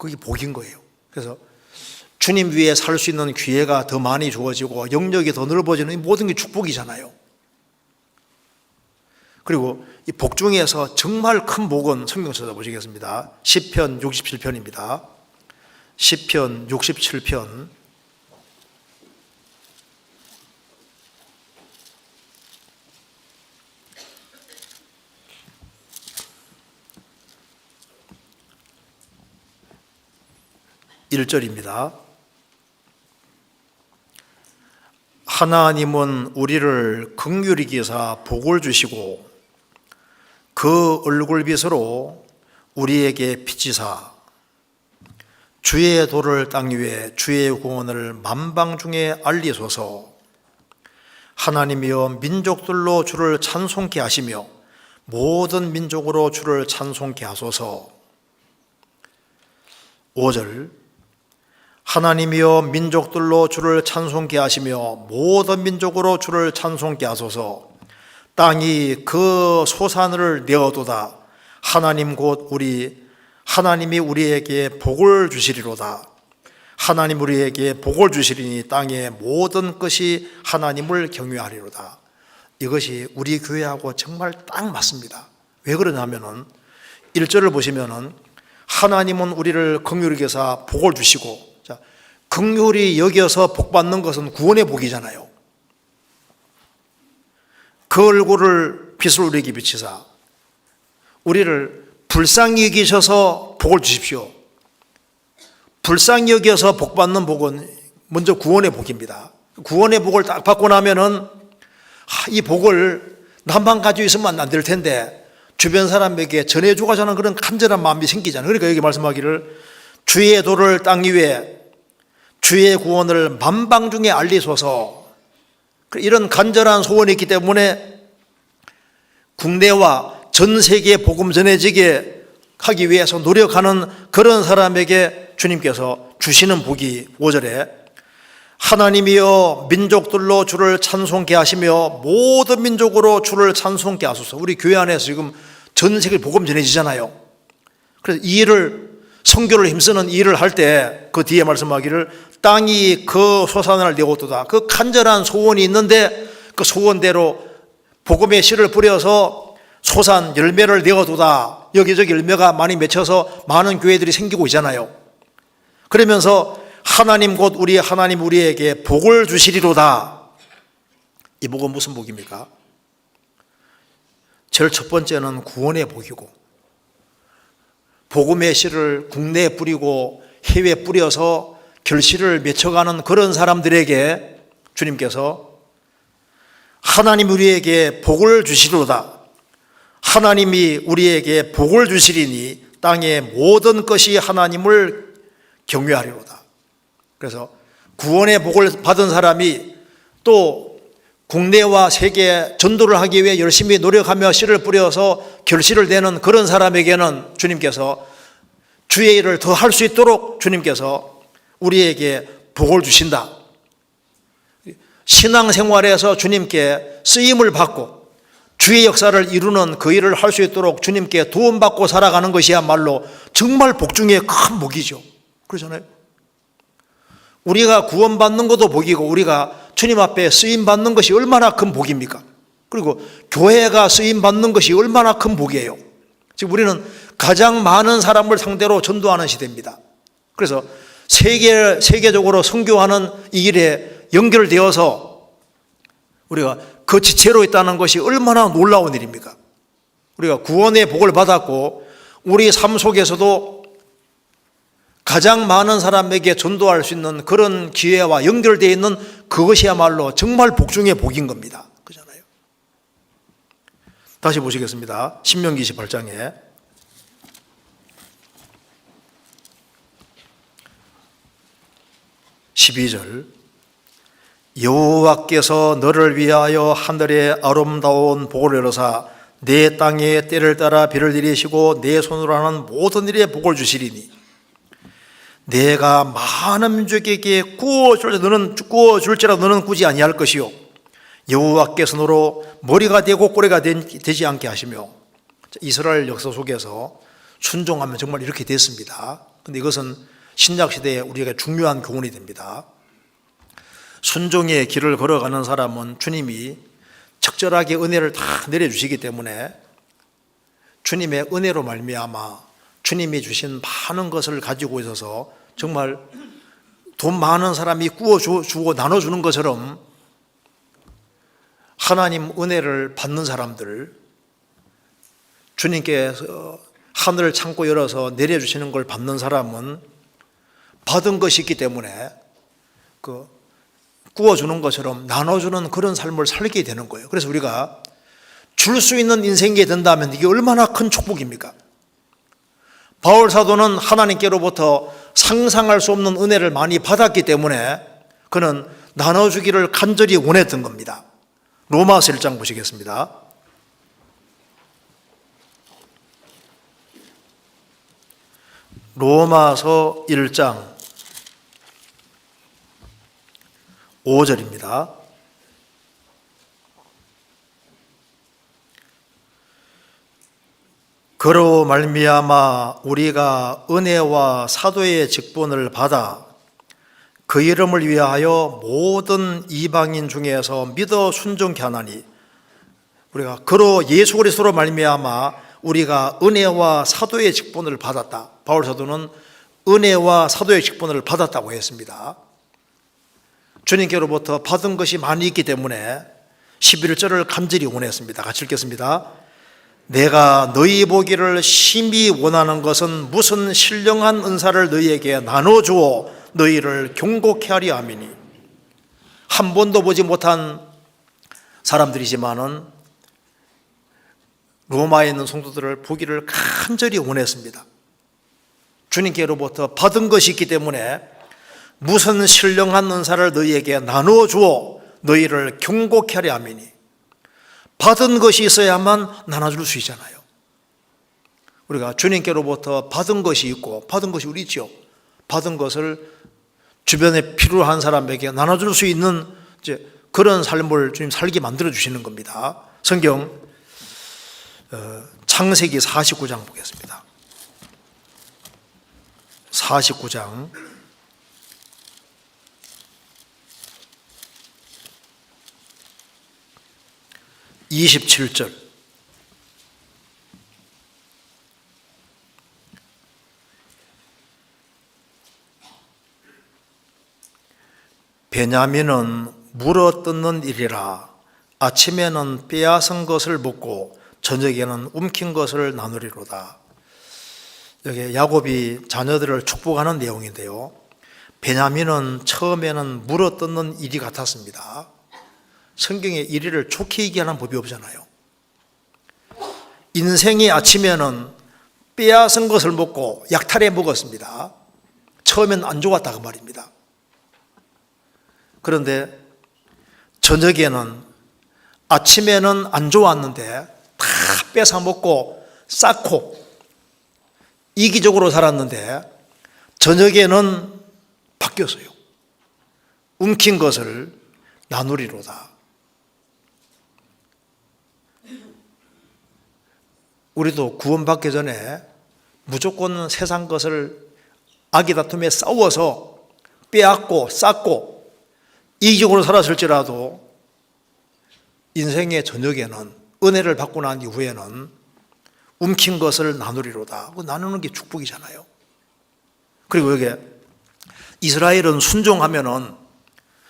A: 그게 복인 거예요. 그래서 주님 위에 살 수 있는 기회가 더 많이 주어지고 영역이 더 넓어지는 이 모든 게 축복이잖아요. 그리고 이 복 중에서 정말 큰 복은 성경 찾아보시겠습니다. 시편 67편입니다. 시편 67편 1절입니다. 하나님은 우리를 긍휼히 여기사 복을 주시고 그 얼굴빛으로 우리에게 비치사 주의 도를 땅 위에 주의 구원을 만방중에 알리소서. 하나님이여 민족들로 주를 찬송케 하시며 모든 민족으로 주를 찬송케 하소서. 5절 하나님이여 민족들로 주를 찬송케 하시며 모든 민족으로 주를 찬송케 하소서. 땅이 그 소산을 내어도다. 하나님 곧 하나님이 우리에게 복을 주시리로다. 하나님 우리에게 복을 주시리니 땅의 모든 것이 하나님을 경외하리로다. 이것이 우리 교회하고 정말 딱 맞습니다. 왜 그러냐면은 1절을 보시면은 하나님은 우리를 긍휼히 여기사 복을 주시고, 자, 긍휼히 여겨서 복 받는 것은 구원의 복이잖아요. 그 얼굴을 빛을 우리에게 비치사 우리를 불쌍히 여기셔서 복을 주십시오. 불쌍히 여겨서 복 받는 복은 먼저 구원의 복입니다. 구원의 복을 딱 받고 나면은 이 복을 나만 가지고 있으면 안 될 텐데 주변 사람에게 전해주고자 하는 그런 간절한 마음이 생기잖아요. 그러니까 여기 말씀하기를 주의 도를 땅 위에 주의 구원을 만방중에 알리소서. 이런 간절한 소원이 있기 때문에 국내와 전 세계에 복음 전해지게 하기 위해서 노력하는 그런 사람에게 주님께서 주시는 복이 5절에 하나님이여 민족들로 주를 찬송케 하시며 모든 민족으로 주를 찬송케 하소서. 우리 교회 안에서 지금 전 세계 복음 전해지잖아요. 그래서 이 일을 선교를 힘쓰는 일을 할 때 그 뒤에 말씀하기를 땅이 그 소산을 내고도다. 그 간절한 소원이 있는데 그 소원대로 복음의 씨를 뿌려서 소산 열매를 내어도다. 여기저기 열매가 많이 맺혀서 많은 교회들이 생기고 있잖아요. 그러면서 하나님 곧 하나님 우리에게 복을 주시리로다. 이 복은 무슨 복입니까? 제일 첫 번째는 구원의 복이고, 복음의 씨를 국내에 뿌리고 해외에 뿌려서 결실을 맺혀가는 그런 사람들에게 주님께서 하나님 우리에게 복을 주시리로다. 하나님이 우리에게 복을 주시리니 땅의 모든 것이 하나님을 경외하리로다. 그래서 구원의 복을 받은 사람이 또 국내와 세계에 전도를 하기 위해 열심히 노력하며 씨를 뿌려서 결실을 내는 그런 사람에게는 주님께서 주의 일을 더 할 수 있도록 주님께서 우리에게 복을 주신다. 신앙생활에서 주님께 쓰임을 받고 주의 역사를 이루는 그 일을 할 수 있도록 주님께 도움받고 살아가는 것이야말로 정말 복 중에 큰 복이죠. 그러잖아요. 우리가 구원받는 것도 복이고 우리가 주님 앞에 쓰임받는 것이 얼마나 큰 복입니까? 그리고 교회가 쓰임받는 것이 얼마나 큰 복이에요. 지금 우리는 가장 많은 사람을 상대로 전도하는 시대입니다. 그래서 세계적으로 선교하는 이 일에 연결되어서 우리가 그 지체로 있다는 것이 얼마나 놀라운 일입니까? 우리가 구원의 복을 받았고 우리 삶 속에서도 가장 많은 사람에게 전도할 수 있는 그런 기회와 연결되어 있는 그것이야말로 정말 복 중의 복인 겁니다. 그렇잖아요. 다시 보시겠습니다. 신명기 28장에 12절 여호와께서 너를 위하여 하늘의 아름다운 복을 내려사 내 땅에 때를 따라 비를 내리시고 내 손으로 하는 모든 일에 복을 주시리니 내가 많은 민족에게 구워줄지라도 너는 꾸지 아니할 것이요 여호와께서 너로 머리가 되고 꼬리가 되지 않게 하시며 이스라엘 역사 속에서 순종하면 정말 이렇게 됐습니다. 근데 이것은 신약시대에 우리에게 중요한 교훈이 됩니다. 순종의 길을 걸어가는 사람은 주님이 적절하게 은혜를 다 내려주시기 때문에 주님의 은혜로 말미암아 주님이 주신 많은 것을 가지고 있어서 정말 돈 많은 사람이 구워주고 나눠주는 것처럼 하나님 은혜를 받는 사람들, 주님께서 하늘을 창고 열어서 내려주시는 걸 받는 사람은 받은 것이 있기 때문에 구워주는 것처럼 나눠주는 그런 삶을 살게 되는 거예요. 그래서 우리가 줄 수 있는 인생이 된다면 이게 얼마나 큰 축복입니까? 바울 사도는 하나님께로부터 상상할 수 없는 은혜를 많이 받았기 때문에 그는 나눠주기를 간절히 원했던 겁니다. 로마서 1장 보시겠습니다. 로마서 1장 5절입니다. 그로 말미암아 우리가 은혜와 사도의 직분을 받아 그 이름을 위하여 모든 이방인 중에서 믿어 순종케 하나니, 우리가 그로 예수 그리스도로 말미암아 우리가 은혜와 사도의 직분을 받았다. 바울 사도는 은혜와 사도의 직분을 받았다고 했습니다. 주님께로부터 받은 것이 많이 있기 때문에 11절을 간절히 원했습니다. 같이 읽겠습니다. 내가 너희 보기를 심히 원하는 것은 무슨 신령한 은사를 너희에게 나눠주어 너희를 경고케 하리 함이니. 한 번도 보지 못한 사람들이지만은 로마에 있는 성도들을 보기를 간절히 원했습니다. 주님께로부터 받은 것이 있기 때문에 무슨 신령한 은사를 너희에게 나누어 주어 너희를 경고케 하리 함이니. 받은 것이 있어야만 나눠줄 수 있잖아요. 우리가 주님께로부터 받은 것이 있고, 받은 것이 우리 있죠. 받은 것을 주변에 필요한 사람에게 나눠줄 수 있는 그런 삶을 주님 살게 만들어 주시는 겁니다. 성경 창세기 49장 보겠습니다. 49장 27절. 베냐민은 물어뜯는 일이라 아침에는 빼앗은 것을 먹고 저녁에는 움킨 것을 나누리로다. 여기 야곱이 자녀들을 축복하는 내용인데요, 베냐민은 처음에는 물어뜯는 일이 같았습니다. 성경에 일을 좋게 얘기하는 법이 없잖아요. 인생의 아침에는 빼앗은 것을 먹고 약탈해 먹었습니다. 처음엔 안 좋았다 그 말입니다. 그런데 저녁에는, 아침에는 안 좋았는데 다 뺏어 먹고 쌓고 이기적으로 살았는데 저녁에는 바뀌었어요. 움킨 것을 나누리로다. 우리도 구원받기 전에 무조건 세상 것을 악의 다툼에 싸워서 빼앗고 쌓고 이기적으로 살았을지라도 인생의 저녁에는, 은혜를 받고 난 이후에는 움킨 것을 나누리로다. 나누는 게 축복이잖아요. 그리고 여기 이스라엘은 순종하면은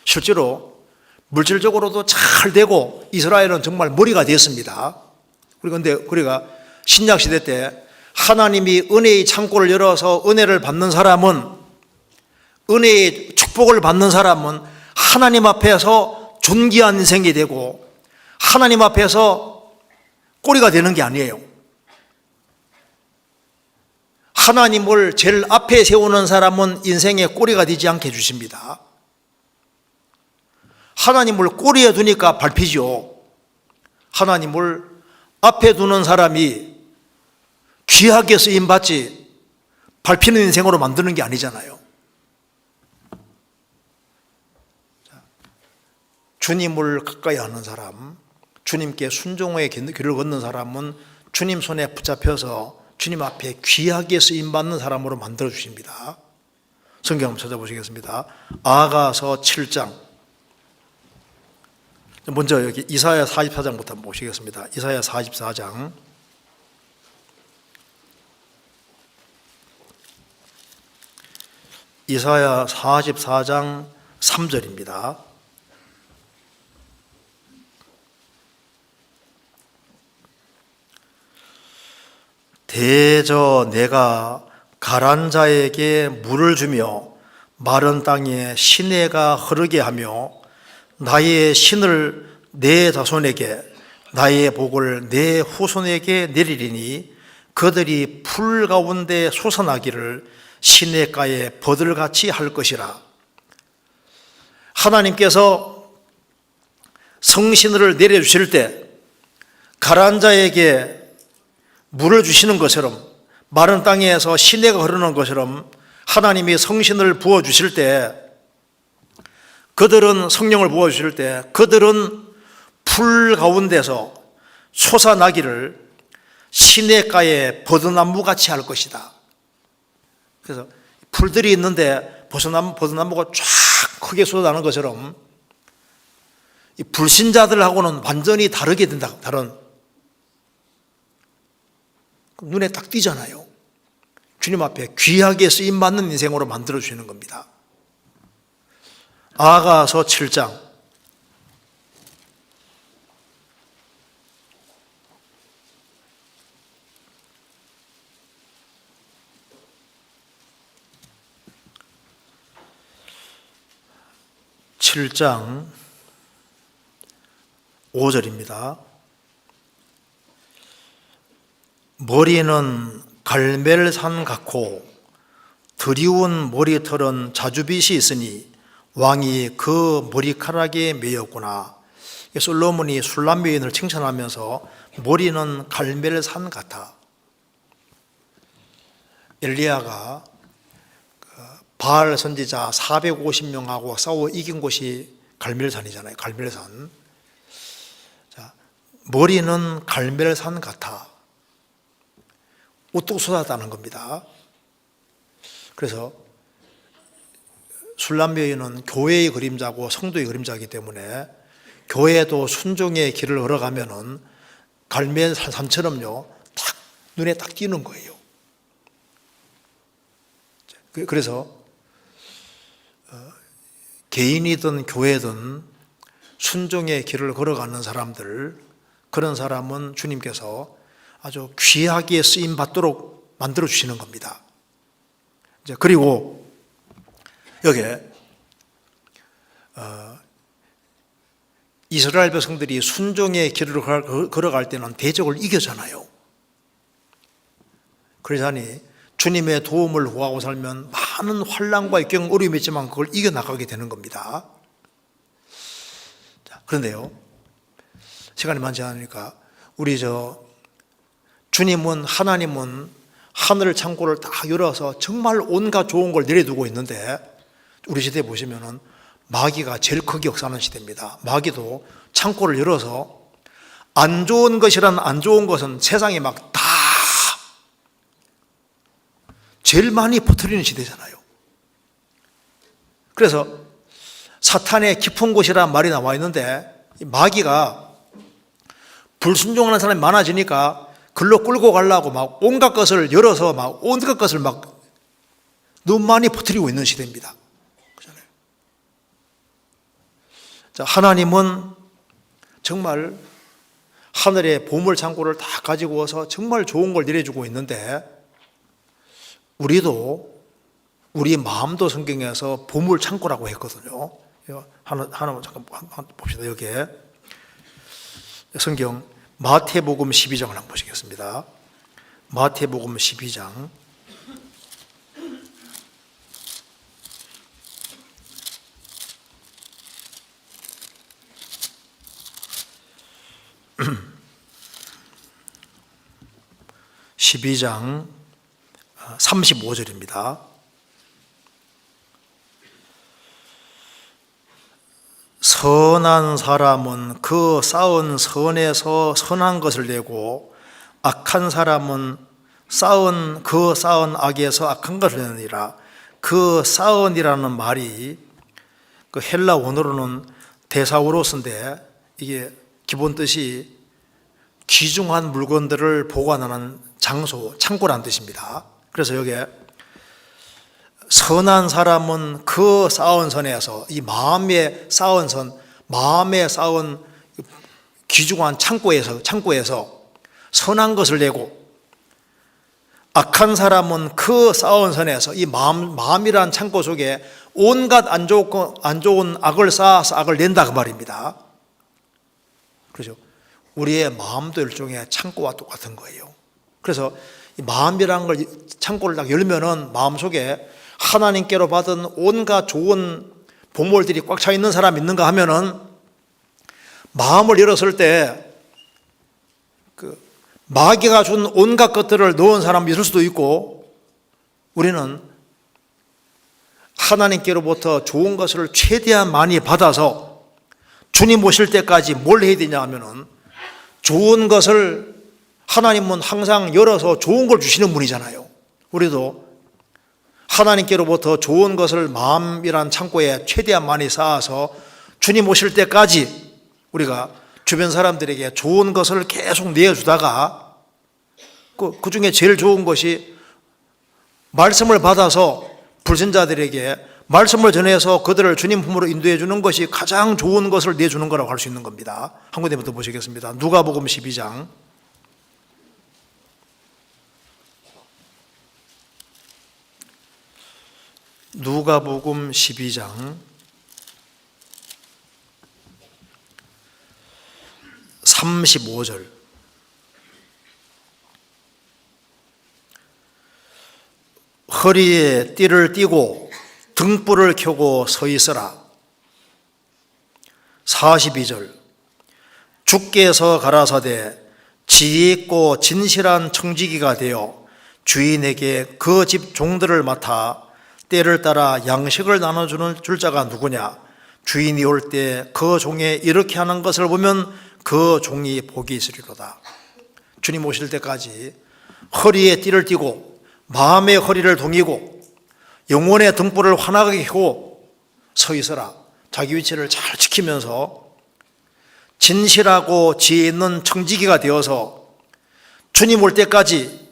A: 실제로 물질적으로도 잘 되고 이스라엘은 정말 머리가 됐습니다. 그런데 우리가 신약 시대 때 하나님이 은혜의 창고를 열어서 은혜를 받는 사람은, 은혜의 축복을 받는 사람은 하나님 앞에서 존귀한 인생이 되고 하나님 앞에서 꼬리가 되는 게 아니에요. 하나님을 제일 앞에 세우는 사람은 인생의 꼬리가 되지 않게 해주십니다. 하나님을 꼬리에 두니까 밟히죠. 하나님을 앞에 두는 사람이 귀하게 쓰임받지 밟히는 인생으로 만드는 게 아니잖아요. 주님을 가까이 하는 사람, 주님께 순종의 길을 걷는 사람은 주님 손에 붙잡혀서 주님 앞에 귀하게 쓰임받는 사람으로 만들어 주십니다. 성경 한번 찾아보시겠습니다. 아가서 7장. 먼저 여기 이사야 44장부터 한번 보시겠습니다. 이사야 44장. 이사야 44장 3절입니다. 대저 내가 가란 자에게 물을 주며 마른 땅에 시내가 흐르게 하며 나의 신을 내 자손에게 나의 복을 내 후손에게 내리리니 그들이 풀 가운데 솟아나기를 시냇가에 버들같이 할 것이라. 하나님께서 성신을 내려주실 때 가라앉은 자에게 물을 주시는 것처럼, 마른 땅에서 시내가 흐르는 것처럼 하나님이 성신을 부어주실 때, 그들은 성령을 부어주실 때 그들은 풀 가운데서 솟아나기를 시냇가에 버드나무같이 할 것이다. 그래서 풀들이 있는데 버드나무가 쫙 크게 솟아나는 것처럼 이 불신자들하고는 완전히 다르게 된다. 다른 눈에 딱 띄잖아요. 주님 앞에 귀하게 쓰임받는 인생으로 만들어주시는 겁니다. 아가서 7장. (7장) 5절입니다. 머리는 갈멜산 같고 드리운 머리털은 자주빛이 있으니 왕이 그 머리카락에 매였구나. 솔로몬이 술람 여인을 칭찬하면서 머리는 갈멜산 같아. 엘리야가 바알 선지자 450명하고 싸워 이긴 곳이 갈멜산이잖아요. 갈멜산. 자, 머리는 갈멜산 같아. 우뚝 솟았다는 겁니다. 그래서 술람 여인은 교회의 그림자고 성도의 그림자이기 때문에 교회도 순종의 길을 걸어가면은 갈멜산처럼요, 딱 눈에 딱 띄는 거예요. 그래서 개인이든 교회든 순종의 길을 걸어가는 사람들, 그런 사람은 주님께서 아주 귀하게 쓰임 받도록 만들어 주시는 겁니다. 이제 그리고 여기에 이스라엘 백성들이 순종의 길을 걸어갈 때는 대적을 이겨잖아요. 그러자니 주님의 도움을 구하고 살면 많은 환난과 역경, 어려움이 있지만 그걸 이겨나가게 되는 겁니다. 자, 그런데요, 시간이 많지 않으니까 우리 주님은, 하나님은 하늘 창고를 다 열어서 정말 온갖 좋은 걸 내려두고 있는데, 우리 시대에 보시면은 마귀가 제일 크게 역사하는 시대입니다. 마귀도 창고를 열어서 안 좋은 것이란 안 좋은 것은 세상에 막 다 제일 많이 퍼뜨리는 시대잖아요. 그래서 사탄의 깊은 곳이라는 말이 나와 있는데, 마귀가 불순종하는 사람이 많아지니까 글로 끌고 가려고 막 온갖 것을 열어서 막 온갖 것을 막 너무 많이 퍼뜨리고 있는 시대입니다. 그렇잖아요. 자, 하나님은 정말 하늘의 보물 창고를 다 가지고 와서 정말 좋은 걸 내려주고 있는데, 우리 마음도 성경에서 보물 창고라고 했거든요. 하나만 잠깐 봅시다. 여기에 성경 마태복음 12장을 한번 보시겠습니다. 마태복음 12장. (12장) 35절입니다. 선한 사람은 그 쌓은 선에서 선한 것을 내고 악한 사람은 쌓은 악에서 악한 것을 내느니라. 그 쌓은이라는 말이 그 헬라 원어로는 데사우로스인데 이게 기본 뜻이 귀중한 물건들을 보관하는 장소, 창고라는 뜻입니다. 그래서 여기에 선한 사람은 그 쌓은 선에서, 이 마음에 쌓은 선, 마음에 쌓은 귀중한 창고에서 선한 것을 내고, 악한 사람은 그 쌓은 선에서, 이 마음이란 창고 속에 온갖 안 좋은 악을 쌓아서 악을 낸다 그 말입니다. 그렇죠? 우리의 마음도 일종의 창고와 똑같은 거예요. 그래서 이 마음이라는 걸, 창고를 딱 열면은 마음 속에 하나님께로 받은 온갖 좋은 보물들이 꽉 차 있는 사람 있는가 하면은, 마음을 열었을 때 그 마귀가 준 온갖 것들을 넣은 사람이 있을 수도 있고, 우리는 하나님께로부터 좋은 것을 최대한 많이 받아서 주님 오실 때까지 뭘 해야 되냐 하면은, 좋은 것을, 하나님은 항상 열어서 좋은 걸 주시는 분이잖아요. 우리도 하나님께로부터 좋은 것을 마음이란 창고에 최대한 많이 쌓아서 주님 오실 때까지 우리가 주변 사람들에게 좋은 것을 계속 내어주다가, 그 중에 제일 좋은 것이 말씀을 받아서 불신자들에게 말씀을 전해서 그들을 주님 품으로 인도해 주는 것이 가장 좋은 것을 내주는 거라고 할 수 있는 겁니다. 한 군데부터 보시겠습니다. 누가복음 12장. 누가복음 12장 35절. 허리에 띠를 띠고 등불을 켜고 서 있으라. 42절. 주께서 가라사대 지혜 있고 진실한 청지기가 되어 주인에게 그 집 종들을 맡아 때를 따라 양식을 나눠주는 줄 자가 누구냐? 주인이 올 때 그 종에 이렇게 하는 것을 보면 그 종이 복이 있으리로다. 주님 오실 때까지 허리에 띠를 띠고 마음의 허리를 동이고 영혼의 등불을 환하게 켜고 서 있어라. 자기 위치를 잘 지키면서 진실하고 지혜 있는 청지기가 되어서 주님 올 때까지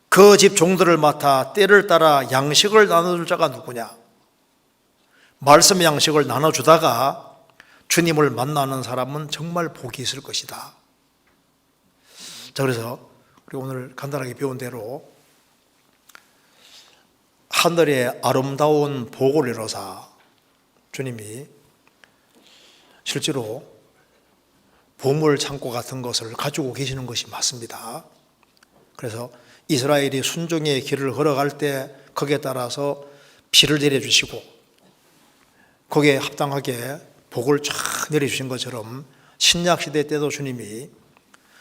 A: 그 집 종들을 맡아 때를 따라 양식을 나눠줄 자가 누구냐? 말씀 양식을 나눠주다가 주님을 만나는 사람은 정말 복이 있을 것이다. 자, 그래서 우리 오늘 간단하게 배운 대로 하늘의 아름다운 복을 이뤄사 주님이 실제로 보물 창고 같은 것을 가지고 계시는 것이 맞습니다. 그래서 이스라엘이 순종의 길을 걸어갈 때 거기에 따라서 비를 내려주시고 거기에 합당하게 복을 쫙 내려주신 것처럼 신약시대 때도 주님이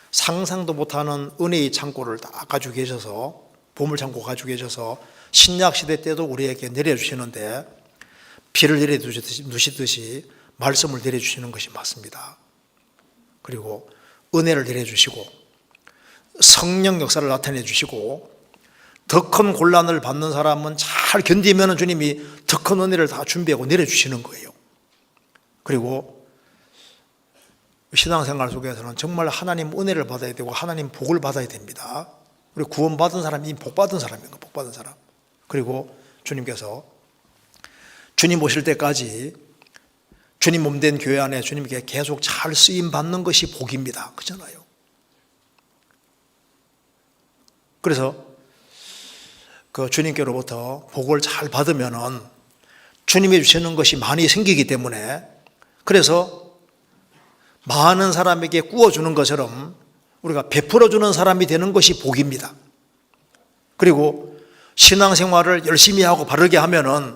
A: 상상도 못하는 은혜의 창고를 다 가지고 계셔서, 보물 창고 가지고 계셔서 신약시대 때도 우리에게 내려주시는데, 비를 내려주시듯이 말씀을 내려주시는 것이 맞습니다. 그리고 은혜를 내려주시고 성령 역사를 나타내 주시고, 더 큰 곤란을 받는 사람은 잘 견디면 주님이 더 큰 은혜를 다 준비하고 내려주시는 거예요. 그리고 신앙생활 속에서는 정말 하나님 은혜를 받아야 되고 하나님 복을 받아야 됩니다. 우리 구원받은 사람이 복받은 사람인가, 복받은 사람. 그리고 주님께서 주님 오실 때까지 주님 몸된 교회 안에 주님께 계속 잘 쓰임 받는 것이 복입니다. 그렇잖아요. 그래서 그 주님께로부터 복을 잘 받으면은 주님이 주시는 것이 많이 생기기 때문에, 그래서 많은 사람에게 구워주는 것처럼 우리가 베풀어주는 사람이 되는 것이 복입니다. 그리고 신앙생활을 열심히 하고 바르게 하면은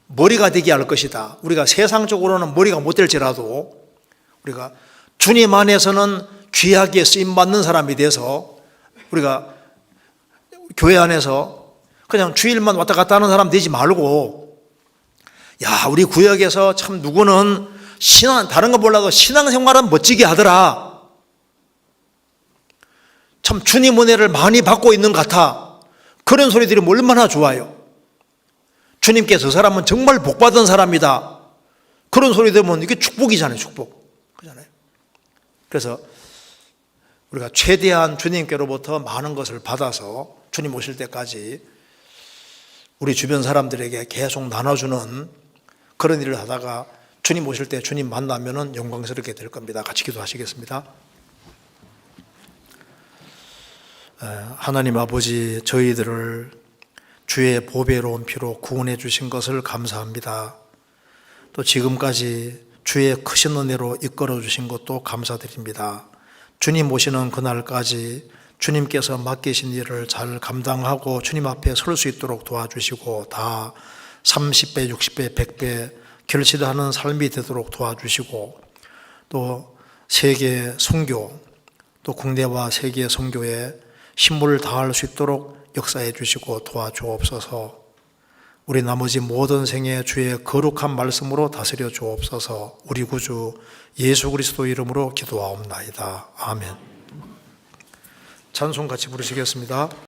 A: 머리가 되게 할 것이다. 우리가 세상적으로는 머리가 못 될지라도 우리가 주님 안에서는 귀하게 쓰임받는 사람이 돼서 우리가 교회 안에서 그냥 주일만 왔다 갔다 하는 사람 되지 말고, 야, 우리 구역에서 참 누구는 다른 거 몰라도 신앙생활은 멋지게 하더라. 참 주님 은혜를 많이 받고 있는 것 같아. 그런 소리 들으면 얼마나 좋아요. 주님께서 저 사람은 정말 복받은 사람이다. 그런 소리 들으면 이게 축복이잖아요. 축복. 그렇잖아요. 그래서 우리가 최대한 주님께로부터 많은 것을 받아서 주님 오실 때까지 우리 주변 사람들에게 계속 나눠주는 그런 일을 하다가 주님 오실 때 주님 만나면 영광스럽게 될 겁니다. 같이 기도하시겠습니다. 하나님 아버지, 저희들을 주의 보배로운 피로 구원해 주신 것을 감사합니다. 또 지금까지 주의 크신 은혜로 이끌어 주신 것도 감사드립니다. 주님 오시는 그날까지 주님께서 맡기신 일을 잘 감당하고 주님 앞에 설 수 있도록 도와주시고 다 30배, 60배, 100배 결실하는 삶이 되도록 도와주시고 또 세계 선교, 또 국내와 세계 선교에 힘을 다할 수 있도록 역사해 주시고 도와주옵소서. 우리 나머지 모든 생에 주의 거룩한 말씀으로 다스려 주옵소서. 우리 구주 예수 그리스도 이름으로 기도하옵나이다. 아멘. 찬송 같이 부르시겠습니다.